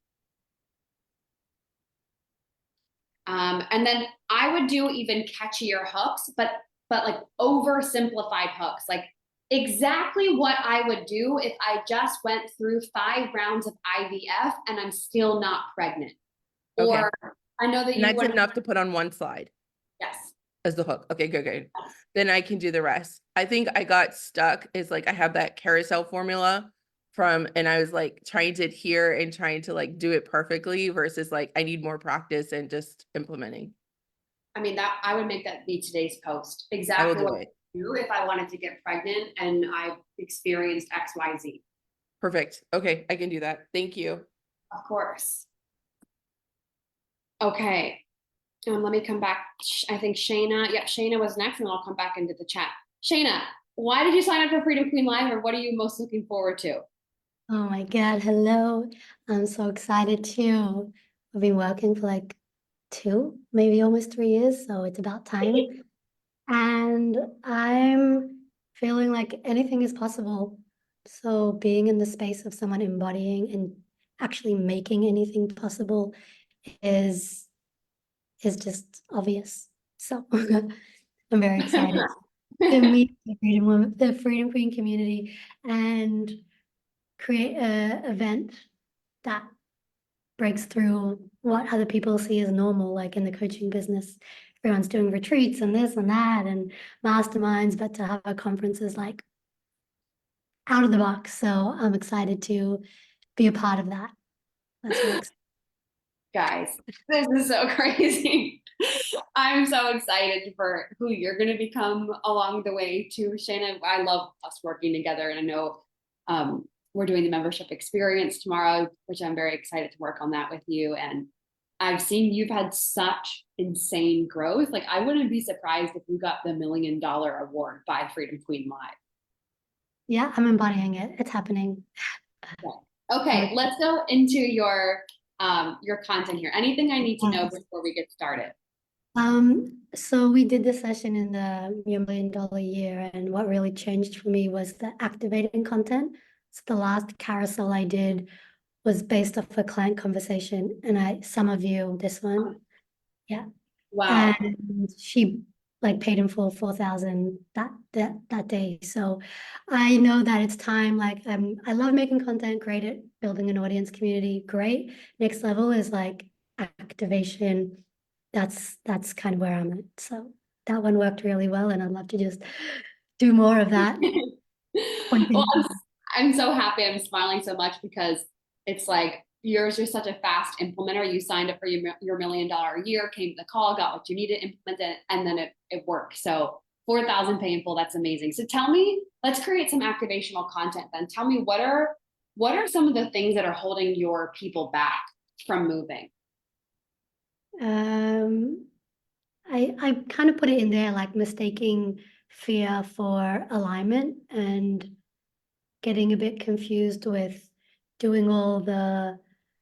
A: And then I would do even catchier hooks, but like oversimplified hooks, like exactly what I would do if I just went through 5 rounds of IVF and I'm still not pregnant.
F: Okay.
A: Or I know that
F: And
A: you
F: that's
A: went,
F: enough to put on one slide
A: yes.
F: as the hook. Okay, good. Then I can do the rest. I think I got stuck is like I have that carousel formula and I was like trying to adhere and trying to like do it perfectly versus like I need more practice and just implementing.
A: I mean, that I would make that be today's post.
F: I will
A: Exactly
F: do
A: what I
F: it.
A: would do if I wanted to get pregnant and I experienced XYZ.
F: Perfect. Okay, I can do that. Thank you.
A: Of course. Okay. Let me come back. I think Shayna. Yep, Shayna was next, and I'll come back into the chat. Shayna, why did you sign up for Freedom Queen Live, or what are you most looking forward to?
G: Oh my God, hello. I'm so excited too. I've been working for like 2, maybe almost 3 years, so it's about time. And I'm feeling like anything is possible. So being in the space of someone embodying and actually making anything possible is just obvious. So I'm very excited to meet the Freedom Queen community and create a event that breaks through what other people see as normal, like in the coaching business. Everyone's doing retreats and this and that and masterminds, but to have a conference is like out of the box. So I'm excited to be a part of that. That's really exciting.
A: Guys, this is so crazy. I'm so excited for who you're going to become along the way too, Shayna. I love us working together, and I know we're doing the membership experience tomorrow, which I'm very excited to work on that with you. And I've seen you've had such insane growth. Like I wouldn't be surprised if you got the $1 million award by Freedom Queen Live.
G: Yeah, I'm embodying it. It's happening.
A: Okay, let's go into your content here. Anything I need to know before we get started?
G: So we did this session in the $1 Million Year, and what really changed for me was the activating content. So the last carousel I did was based off a client conversation, and some of you, this one, yeah.
A: Wow.
G: And she like paid in full 4,000 that day. So I know that it's time. Like I love making content, great at building an audience community, great. Next level is like activation. That's kind of where I'm at. So that one worked really well, and I'd love to just do more of that.
A: Well, I'm so happy. I'm smiling so much because it's like you're such a fast implementer. You signed up for your $1 million a year, came to the call, got what you needed, implemented it, and then it worked. So 4,000 pay in full, that's amazing. So tell me, let's create some activational content then. Tell me what are some of the things that are holding your people back from moving?
G: I kind of put it in there like mistaking fear for alignment and getting a bit confused with doing all the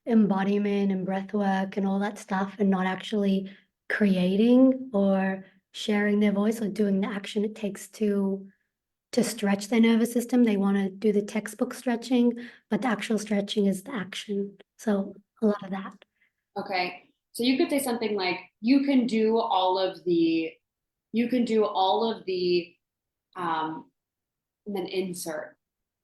G: embodiment and breath work and all that stuff and not actually creating or sharing their voice or doing the action it takes to stretch their nervous system. They want to do the textbook stretching, but the actual stretching is the action. So a lot of that.
A: Okay. So you could say something like, you can do all of the, and then insert.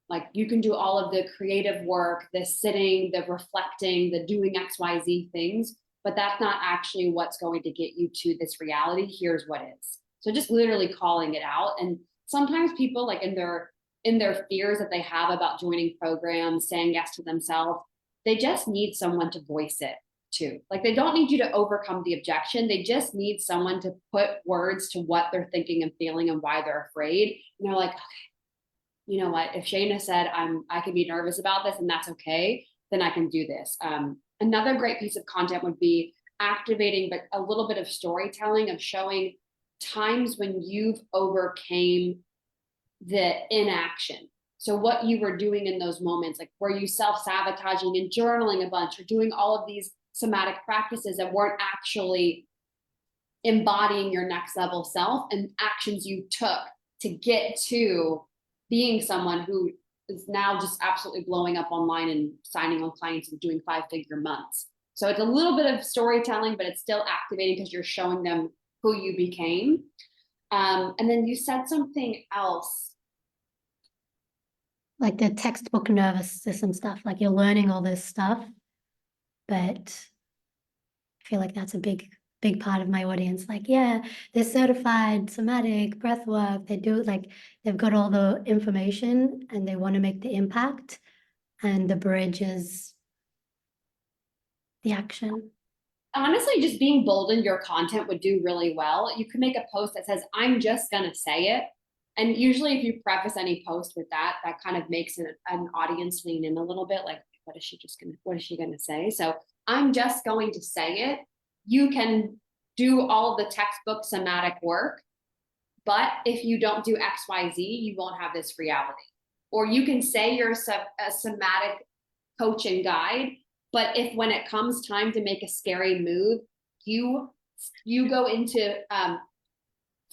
A: Like you can do all of the creative work, the sitting, the reflecting, the doing XYZ things, but that's not actually what's going to get you to this reality. Here's what is. So just literally calling it out. And sometimes people like in their fears that they have about joining programs, saying yes to themselves, they just need someone to voice it to. Like they don't need you to overcome the objection. They just need someone to put words to what they're thinking and feeling and why they're afraid. And they're like, okay, you know what, if Shayna said I can be nervous about this and that's okay, then I can do this. Another great piece of content would be activating, but a little bit of storytelling of showing times when you've overcame the inaction. So what you were doing in those moments, like were you self-sabotaging and journaling a bunch or doing all of these somatic practices that weren't actually embodying your next level self, and actions you took to get to being someone who is now just absolutely blowing up online and signing on clients and doing 5-figure months. So it's a little bit of storytelling, but it's still activating because you're showing them who you became. And then you said something else.
G: Like the textbook nervous system stuff, like you're learning all this stuff, but I feel like that's a big part of my audience. Like, yeah, they're certified somatic breath work. They do like, they've got all the information and they want to make the impact, and the bridge is the action.
A: Honestly, just being bold in your content would do really well. You could make a post that says, I'm just gonna say it. And usually if you preface any post with that, that kind of makes an audience lean in a little bit, like, what is she gonna say? So I'm just going to say it. You can do all the textbook somatic work, but if you don't do XYZ, you won't have this reality. Or you can say you're a somatic coach and guide, but if when it comes time to make a scary move, you go into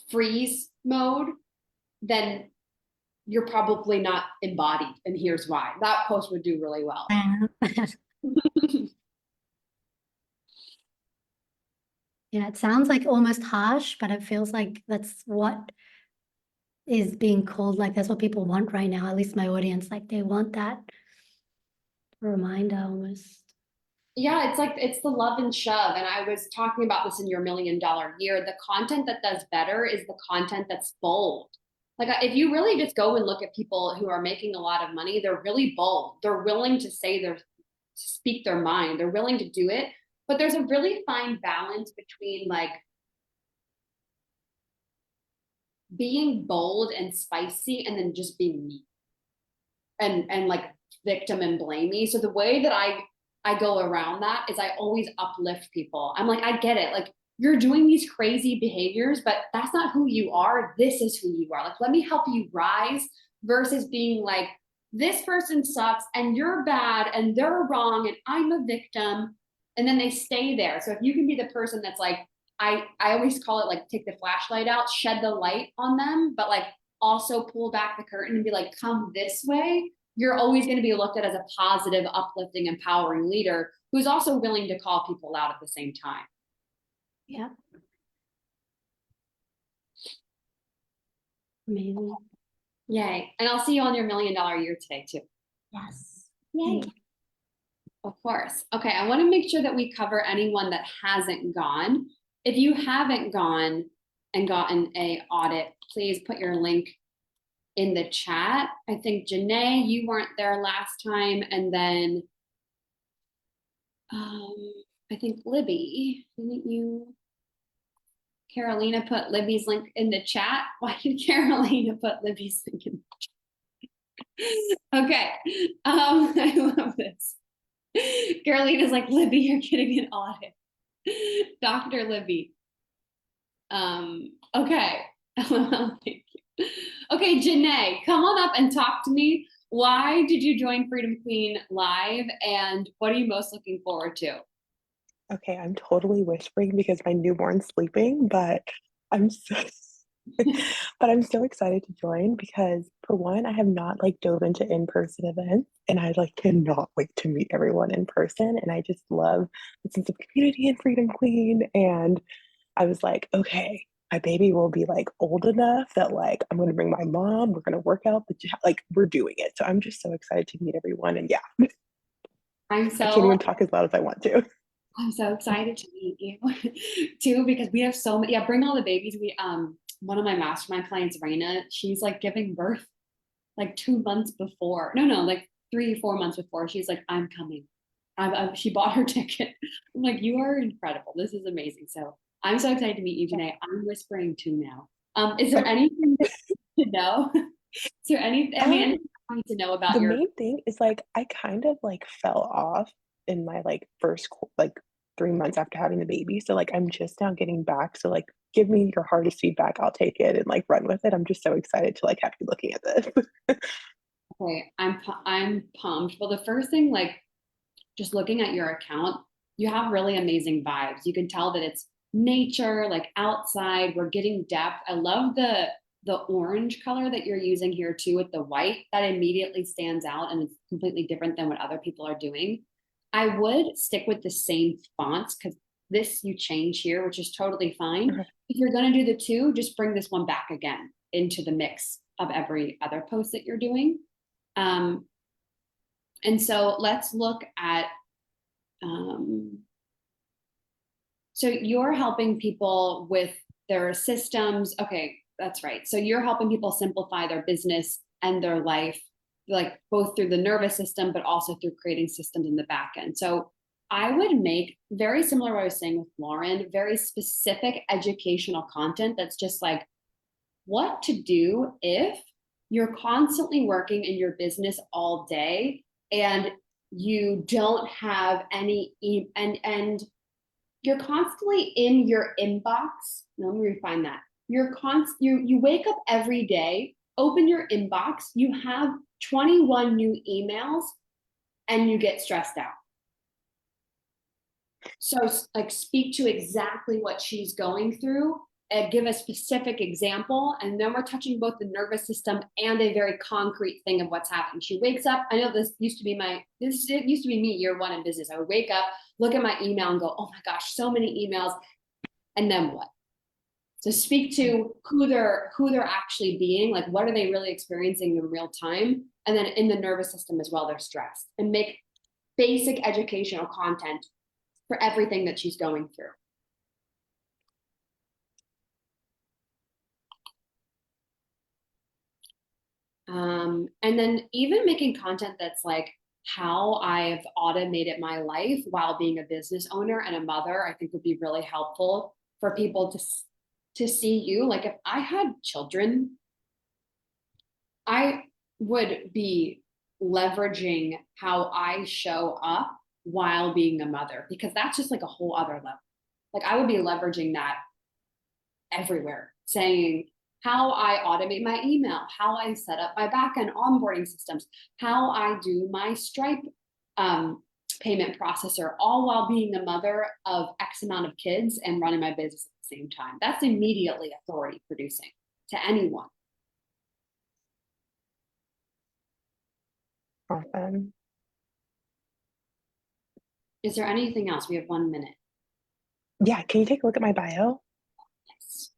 A: freeze mode, then you're probably not embodied. And here's why. That post would do really well.
G: Yeah, it sounds like almost harsh, but it feels like that's what is being called, like that's what people want right now, at least my audience, like they want that reminder almost.
A: Yeah, it's the love and shove. And I was talking about this in your $1 Million Year. The content that does better is the content that's bold. Like if you really just go and look at people who are making a lot of money, they're really bold. They're willing to speak their mind. They're willing to do it. But there's a really fine balance between like being bold and spicy and then just being mean and like victim and blamey. So the way that I go around that is I always uplift people. I'm like, I get it. Like you're doing these crazy behaviors, but that's not who you are. This is who you are. Like, let me help you rise versus being like, this person sucks and you're bad and they're wrong and I'm a victim. And then they stay there. So if you can be the person that's like, I always call it like, take the flashlight out, shed the light on them, but like also pull back the curtain and be like, come this way. You're always going to be looked at as a positive, uplifting, empowering leader who's also willing to call people out at the same time.
G: Yeah. Amazing.
A: Yay. And I'll see you on your $1 Million Year today too.
G: Yes.
A: Yay. Of course. Okay, I want to make sure that we cover anyone that hasn't gone. If you haven't gone and gotten a audit, please put your link in the chat. I think Janae, you weren't there last time. And then I think Libby, didn't you? Carolina put Libby's link in the chat. Why did Carolina put Libby's link in the chat? Okay. I love this. Carolina's like, Libby, you're getting an audit. Dr. Libby. Okay. Thank you. Okay, Janae, come on up and talk to me. Why did you join Freedom Queen Live and what are you most looking forward to?
H: Okay, I'm totally whispering because my newborn's sleeping, but I'm so But I'm so excited to join because for one, I have not like dove into in-person events and I like cannot wait to meet everyone in person. And I just love the sense of community and Freedom Queen. And I was like, okay, my baby will be like old enough that like I'm gonna bring my mom, we're gonna work out, but like we're doing it. So I'm just so excited to meet everyone. And yeah,
A: I'm
H: I can't
A: so
H: even talk as loud as I want to.
A: I'm so excited to meet you too, because we have so many. Yeah, bring all the babies. One of my mastermind clients, Raina, she's like giving birth like 2 months before. No, like 3, 4 months before. She's like, I'm coming. She bought her ticket. I'm like, you are incredible. This is amazing. So I'm so excited to meet you, Janae. I'm whispering too now. Is there anything to know? Is there anything I need to know about
H: The
A: your?
H: main thing is like I kind of like fell off in my like like 3 months after having the baby. So like I'm just now getting back. So like give me your hardest feedback. I'll take it and like run with it. I'm just so excited to like have you looking at this.
A: Okay, I'm pumped. Well, the first thing, like just looking at your account, you have really amazing vibes. You can tell that it's nature, like outside. We're getting depth. I love the orange color that you're using here too with the white. That immediately stands out and it's completely different than what other people are doing. I would stick with the same fonts because this you change here, which is totally fine.
H: Okay.
A: If you're gonna do the two, just bring this one back again into the mix of every other post that you're doing. And so let's look at, so you're helping people with their systems. Okay, that's right. So you're helping people simplify their business and their life, like both through the nervous system, but also through creating systems in the back end. So I would make very similar to what I was saying with Lauren, very specific educational content that's just like what to do if you're constantly working in your business all day and you don't have any and you're constantly in your inbox. Let me refine that. You wake up every day, open your inbox, you have 21 new emails, and you get stressed out. So like speak to exactly what she's going through and give a specific example. And then we're touching both the nervous system and a very concrete thing of what's happening. She wakes up. I know this used to be me year one in business. I would wake up, look at my email and go, oh my gosh, so many emails. And then what? So speak to who they're actually being, like what are they really experiencing in real time? And then in the nervous system as well, they're stressed, and make basic educational content for everything that she's going through. And then even making content that's like how I've automated my life while being a business owner and a mother, I think would be really helpful for people to see you. Like if I had children, I would be leveraging how I show up while being a mother, because that's just like a whole other level. Like I would be leveraging that everywhere, saying how I automate my email, how I set up my backend onboarding systems, how I do my Stripe payment processor, all while being a mother of X amount of kids and running my business at the same time. That's immediately authority producing to anyone.
H: Awesome.
A: Is there anything else? We have 1 minute.
H: Yeah, can you take a look at my bio?
A: Yes.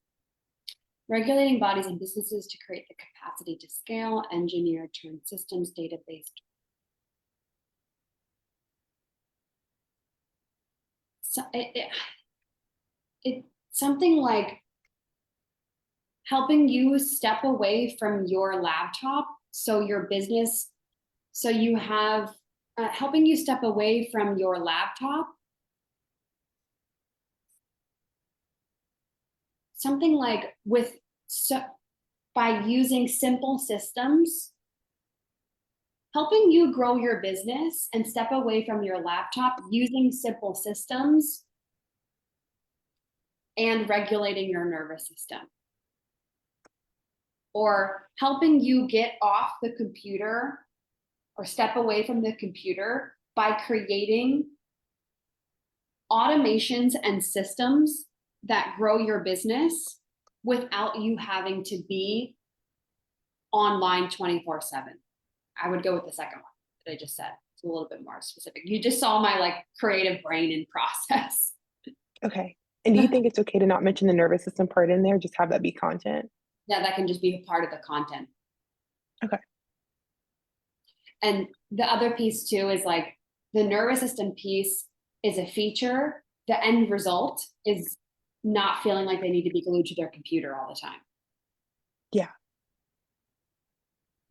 A: Regulating bodies and businesses to create the capacity to scale, engineer, turn systems, database. So it something like helping you step away from your laptop so your business, so you have helping you step away from your laptop, something like by using simple systems, helping you grow your business and step away from your laptop using simple systems and regulating your nervous system. Or helping you get off the computer or step away from the computer by creating automations and systems that grow your business without you having to be online 24/7. I would go with the second one that I just said. It's a little bit more specific. You just saw my like creative brain in process.
H: Okay. And do you think it's okay to not mention the nervous system part in there? Just have that be content?
A: Yeah, that can just be a part of the content.
H: Okay.
A: And the other piece too is like the nervous system piece is a feature. The end result is not feeling like they need to be glued to their computer all the time.
H: Yeah.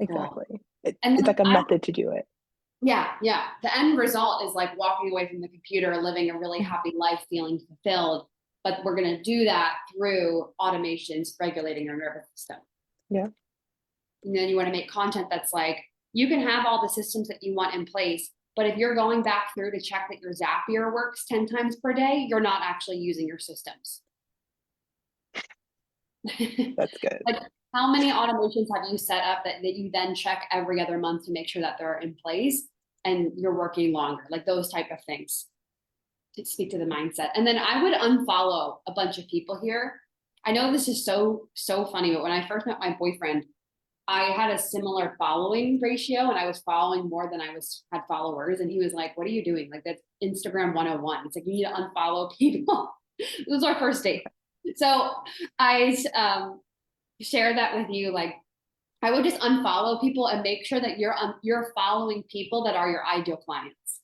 A: Cool.
H: Exactly.
A: And
H: It's
A: then
H: like a method to do it.
A: Yeah. The end result is like walking away from the computer, living a really happy life, feeling fulfilled. But we're going to do that through automations regulating your nervous system.
H: Yeah.
A: And then you want to make content that's like, you can have all the systems that you want in place, but if you're going back through to check that your Zapier works 10 times per day, you're not actually using your systems.
H: That's good.
A: Like, how many automations have you set up that you then check every other month to make sure that they're in place and you're working longer? Like those type of things to speak to the mindset. And then I would unfollow a bunch of people here. I know this is so funny, but when I first met my boyfriend, I had a similar following ratio and I was following more than I had followers. And he was like, what are you doing? Like that's Instagram 101. It's like, you need to unfollow people. It was our first date. So I share that with you. Like I would just unfollow people and make sure that you're following people that are your ideal clients.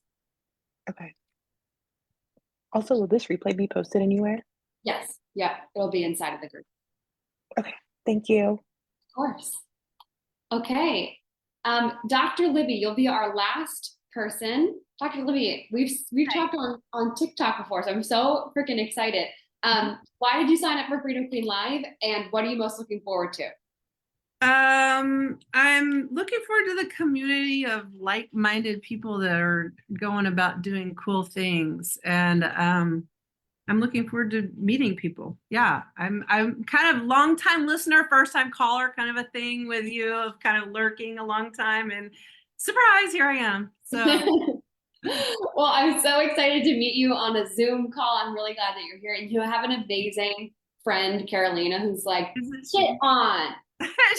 H: Okay. Also, will this replay be posted anywhere?
A: Yes. Yeah. It'll be inside of the group.
H: Okay. Thank you.
A: Of course. Okay. Dr. Libby, you'll be our last person. Dr. Libby, we've talked on TikTok before, so I'm so freaking excited. Why did you sign up for Freedom Queen Live, and what are you most looking forward to?
I: I'm looking forward to the community of like-minded people that are going about doing cool things, and I'm looking forward to meeting people. Yeah, I'm kind of long-time listener, first-time caller kind of a thing with you, of kind of lurking a long time, and surprise, here I am. So
A: well, I'm so excited to meet you on a Zoom call. I'm really glad that you're here, and you have an amazing friend, Carolina, who's like, get on.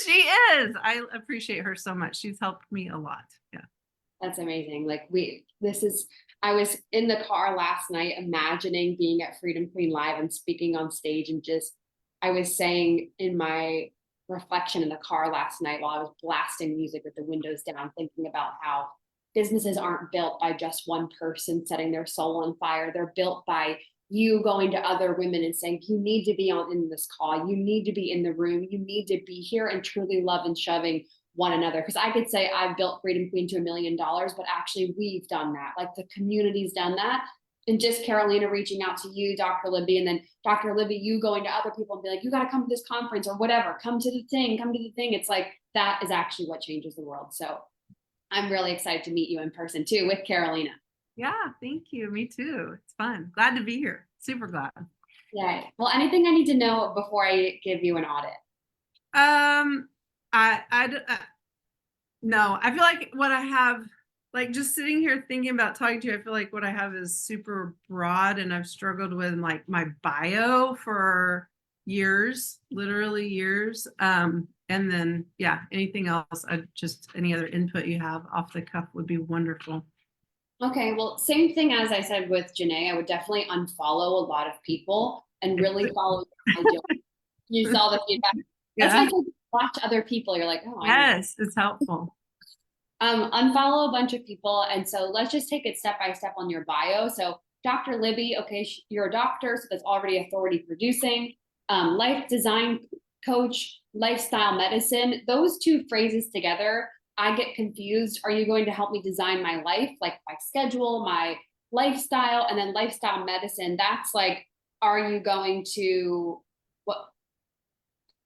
I: She is. I appreciate her so much. She's helped me a lot. Yeah.
A: That's amazing. Like I was in the car last night imagining being at Freedom Queen Live and speaking on stage, and I was saying in my reflection in the car last night while I was blasting music with the windows down, thinking about how businesses aren't built by just one person setting their soul on fire. They're built by you going to other women and saying, you need to be in this call. You need to be in the room. You need to be here and truly love and shoving one another. Because I could say I've built Freedom Queen to $1 million, but actually we've done that. Like the community's done that. And just Carolina reaching out to you, Dr. Libby, and then Dr. Libby, you going to other people and be like, you got to come to this conference or whatever. Come to the thing. It's like, that is actually what changes the world. So I'm really excited to meet you in person too with Carolina.
I: Yeah, thank you. Me too. It's fun. Glad to be here. Super glad.
A: Yeah. Well, anything I need to know before I give you an audit?
I: No, I feel like what I have, like just sitting here thinking about talking to you, I feel like what I have is super broad, and I've struggled with like my bio for years, literally years. And then, yeah, anything else, any other input you have off the cuff would be wonderful.
A: Okay, well, same thing as I said with Janae, I would definitely unfollow a lot of people and really follow your ideal. You saw the feedback. That's why I said watch other people. You're like, oh,
I: yes, it's helpful.
A: Unfollow a bunch of people. And so let's just take it step by step on your bio. So Dr. Libby, okay, you're a doctor, so that's already authority producing. Life design coach, lifestyle medicine, those two phrases together, I get confused. Are you going to help me design my life, like my schedule, my lifestyle? And then lifestyle medicine, that's like, are you going to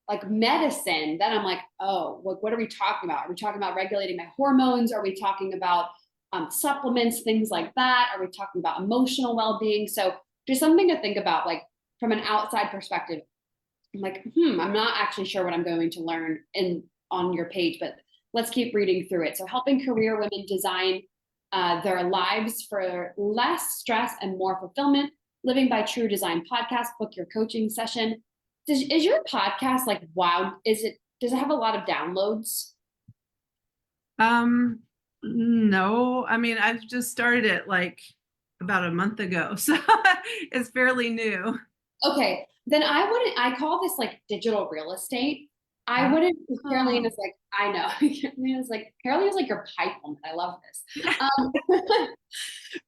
A: like medicine? Then I'm like, oh, what are we talking about? Are we talking about regulating my hormones? Are we talking about supplements, things like that? Are we talking about emotional well-being? So there's something to think about, like from an outside perspective. I'm like, I'm not actually sure what I'm going to learn on your page, but let's keep reading through it. So helping career women design their lives for less stress and more fulfillment. Living by True Design podcast, book your coaching session. Is your podcast like wow? Does it have a lot of downloads?
I: No, I mean, I've just started it like about a month ago, so it's fairly new.
A: Okay, then I call this like digital real estate. I wouldn't, Caroline is like, I know. Caroline is like your pipe woman. I love this.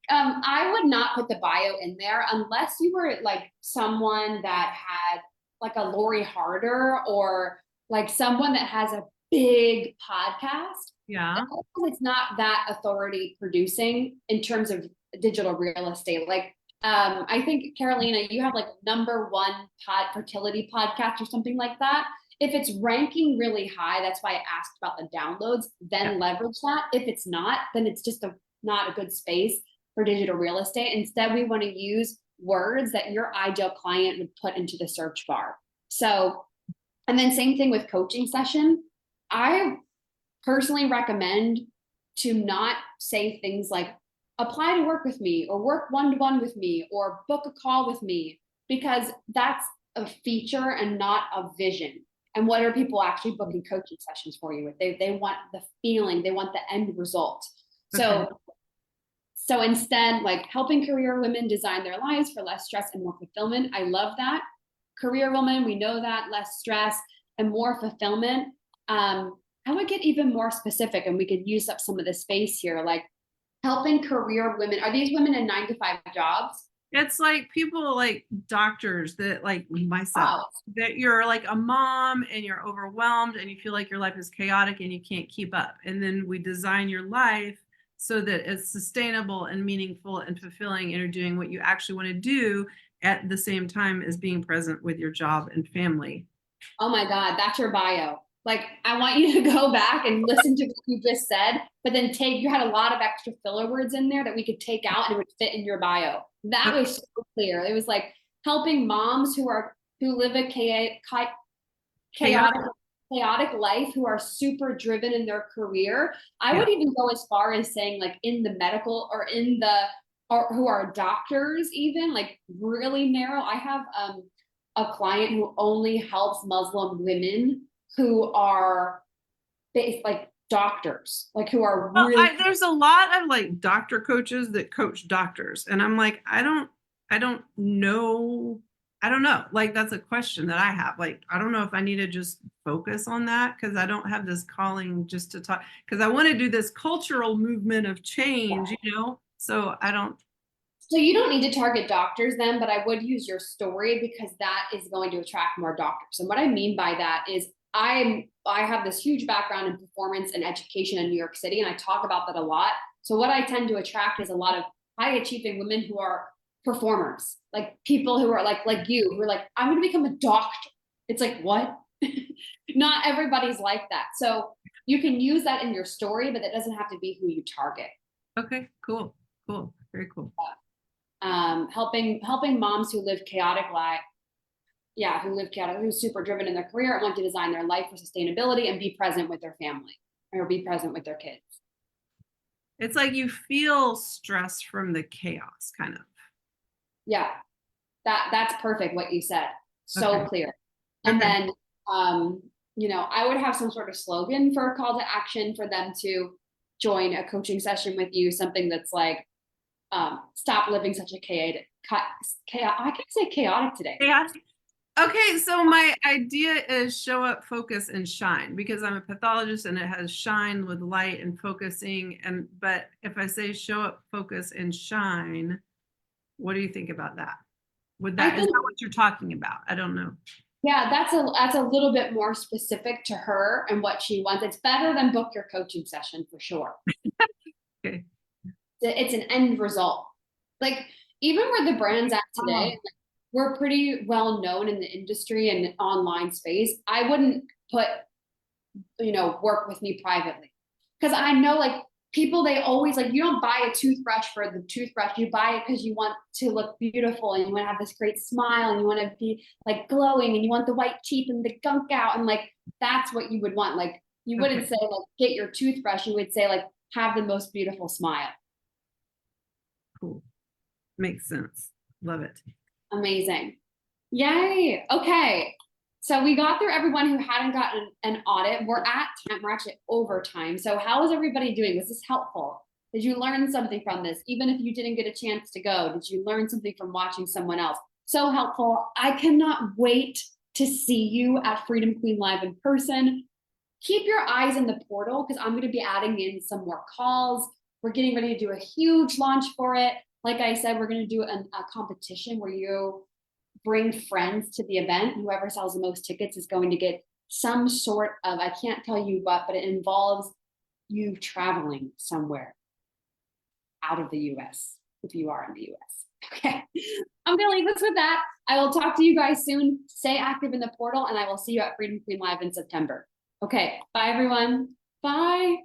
A: I would not put the bio in there unless you were like someone that had like a Lori Harder or like someone that has a big podcast.
I: Yeah.
A: It's not that authority producing in terms of digital real estate. Like, I think Carolina, you have like #1 fertility podcast or something like that. If it's ranking really high, that's why I asked about the downloads, then leverage that. If it's not, then it's just not a good space for digital real estate. Instead, we want to use words that your ideal client would put into the search bar. So, and then same thing with coaching session. I personally recommend to not say things like apply to work with me or work one-to-one with me or book a call with me, because that's a feature and not a vision. And what are people actually booking coaching sessions for you with? They want the feeling, they want the end result.
I: Okay.
A: So instead, like helping career women design their lives for less stress and more fulfillment. I love that. Career women, we know that, less stress and more fulfillment. I would get even more specific, and we could use up some of the space here, like helping career women. Are these women in 9-to-5 jobs?
I: It's like people like doctors that like myself,
A: Oh.
I: that you're like a mom and you're overwhelmed and you feel like your life is chaotic and you can't keep up. And then we design your life so that it's sustainable and meaningful and fulfilling, and you're doing what you actually want to do at the same time as being present with your job and family.
A: Oh my God, that's your bio. Like, I want you to go back and listen to what you just said, but then you had a lot of extra filler words in there that we could take out and it would fit in your bio. That was so clear. It was like helping moms who live a chaotic life, who are super driven in their career. I would even go as far as saying like in the medical or or who are doctors, even like really narrow. I have a client who only helps Muslim women who are like doctors, like who are really.
I: There's a lot of like doctor coaches that coach doctors, and I'm like, I don't know. Like, that's a question that I have. Like, I don't know if I need to just focus on that, because I don't have this calling just to talk, because I want to do this cultural movement of change, so I don't.
A: So you don't need to target doctors then, but I would use your story, because that is going to attract more doctors. And what I mean by that is I have this huge background in performance and education in New York City, and I talk about that a lot. So what I tend to attract is a lot of high achieving women who are performers, like people who are like you, who are like, I'm going to become a doctor. It's like, what? Not everybody's like that. So you can use that in your story, but that doesn't have to be who you target.
I: Okay, cool, very cool.
A: Helping moms who live chaotic life. Yeah, who's super driven in their career and want to design their life for sustainability and be present with their family or be present with their kids.
I: It's like you feel stress from the chaos, kind of.
A: Yeah, that's perfect what you said. So clear. And then, I would have some sort of slogan for a call to action for them to join a coaching session with you, something that's like, stop living such a chaotic. I can say chaotic today.
I: Chaotic. Okay, so my idea is show up, focus, and shine, because I'm a pathologist and it has shine with light and focusing. But if I say show up, focus, and shine, what do you think about that? Is that what you're talking about? I don't know.
A: Yeah, that's a little bit more specific to her and what she wants. It's better than book your coaching session for sure.
I: Okay.
A: It's an end result. Like, even where the brand's at today, we're pretty well known in the industry and online space. I wouldn't put, work with me privately, because I know like people, they always like, you don't buy a toothbrush for the toothbrush. You buy it because you want to look beautiful and you want to have this great smile and you want to be like glowing and you want the white teeth and the gunk out. And like, that's what you would want. Like, you wouldn't say like, get your toothbrush. You would say like, have the most beautiful smile.
I: Cool. Makes sense. Love it.
A: Amazing. Yay. Okay. So we got through everyone who hadn't gotten an audit. We're at time, we're actually over time. So how is everybody doing? Was this helpful? Did you learn something from this? Even if you didn't get a chance to go, did you learn something from watching someone else? So helpful. I cannot wait to see you at Freedom Queen Live in person. Keep your eyes in the portal because I'm going to be adding in some more calls. We're getting ready to do a huge launch for it. Like I said, we're going to do a competition where you bring friends to the event. Whoever sells the most tickets is going to get some sort of, I can't tell you what, but it involves you traveling somewhere out of the US if you are in the US. Okay, I'm gonna leave us with that. I will talk to you guys soon. Stay active in the portal and I will see you at Freedom Queen Live in September. Okay, bye everyone. Bye.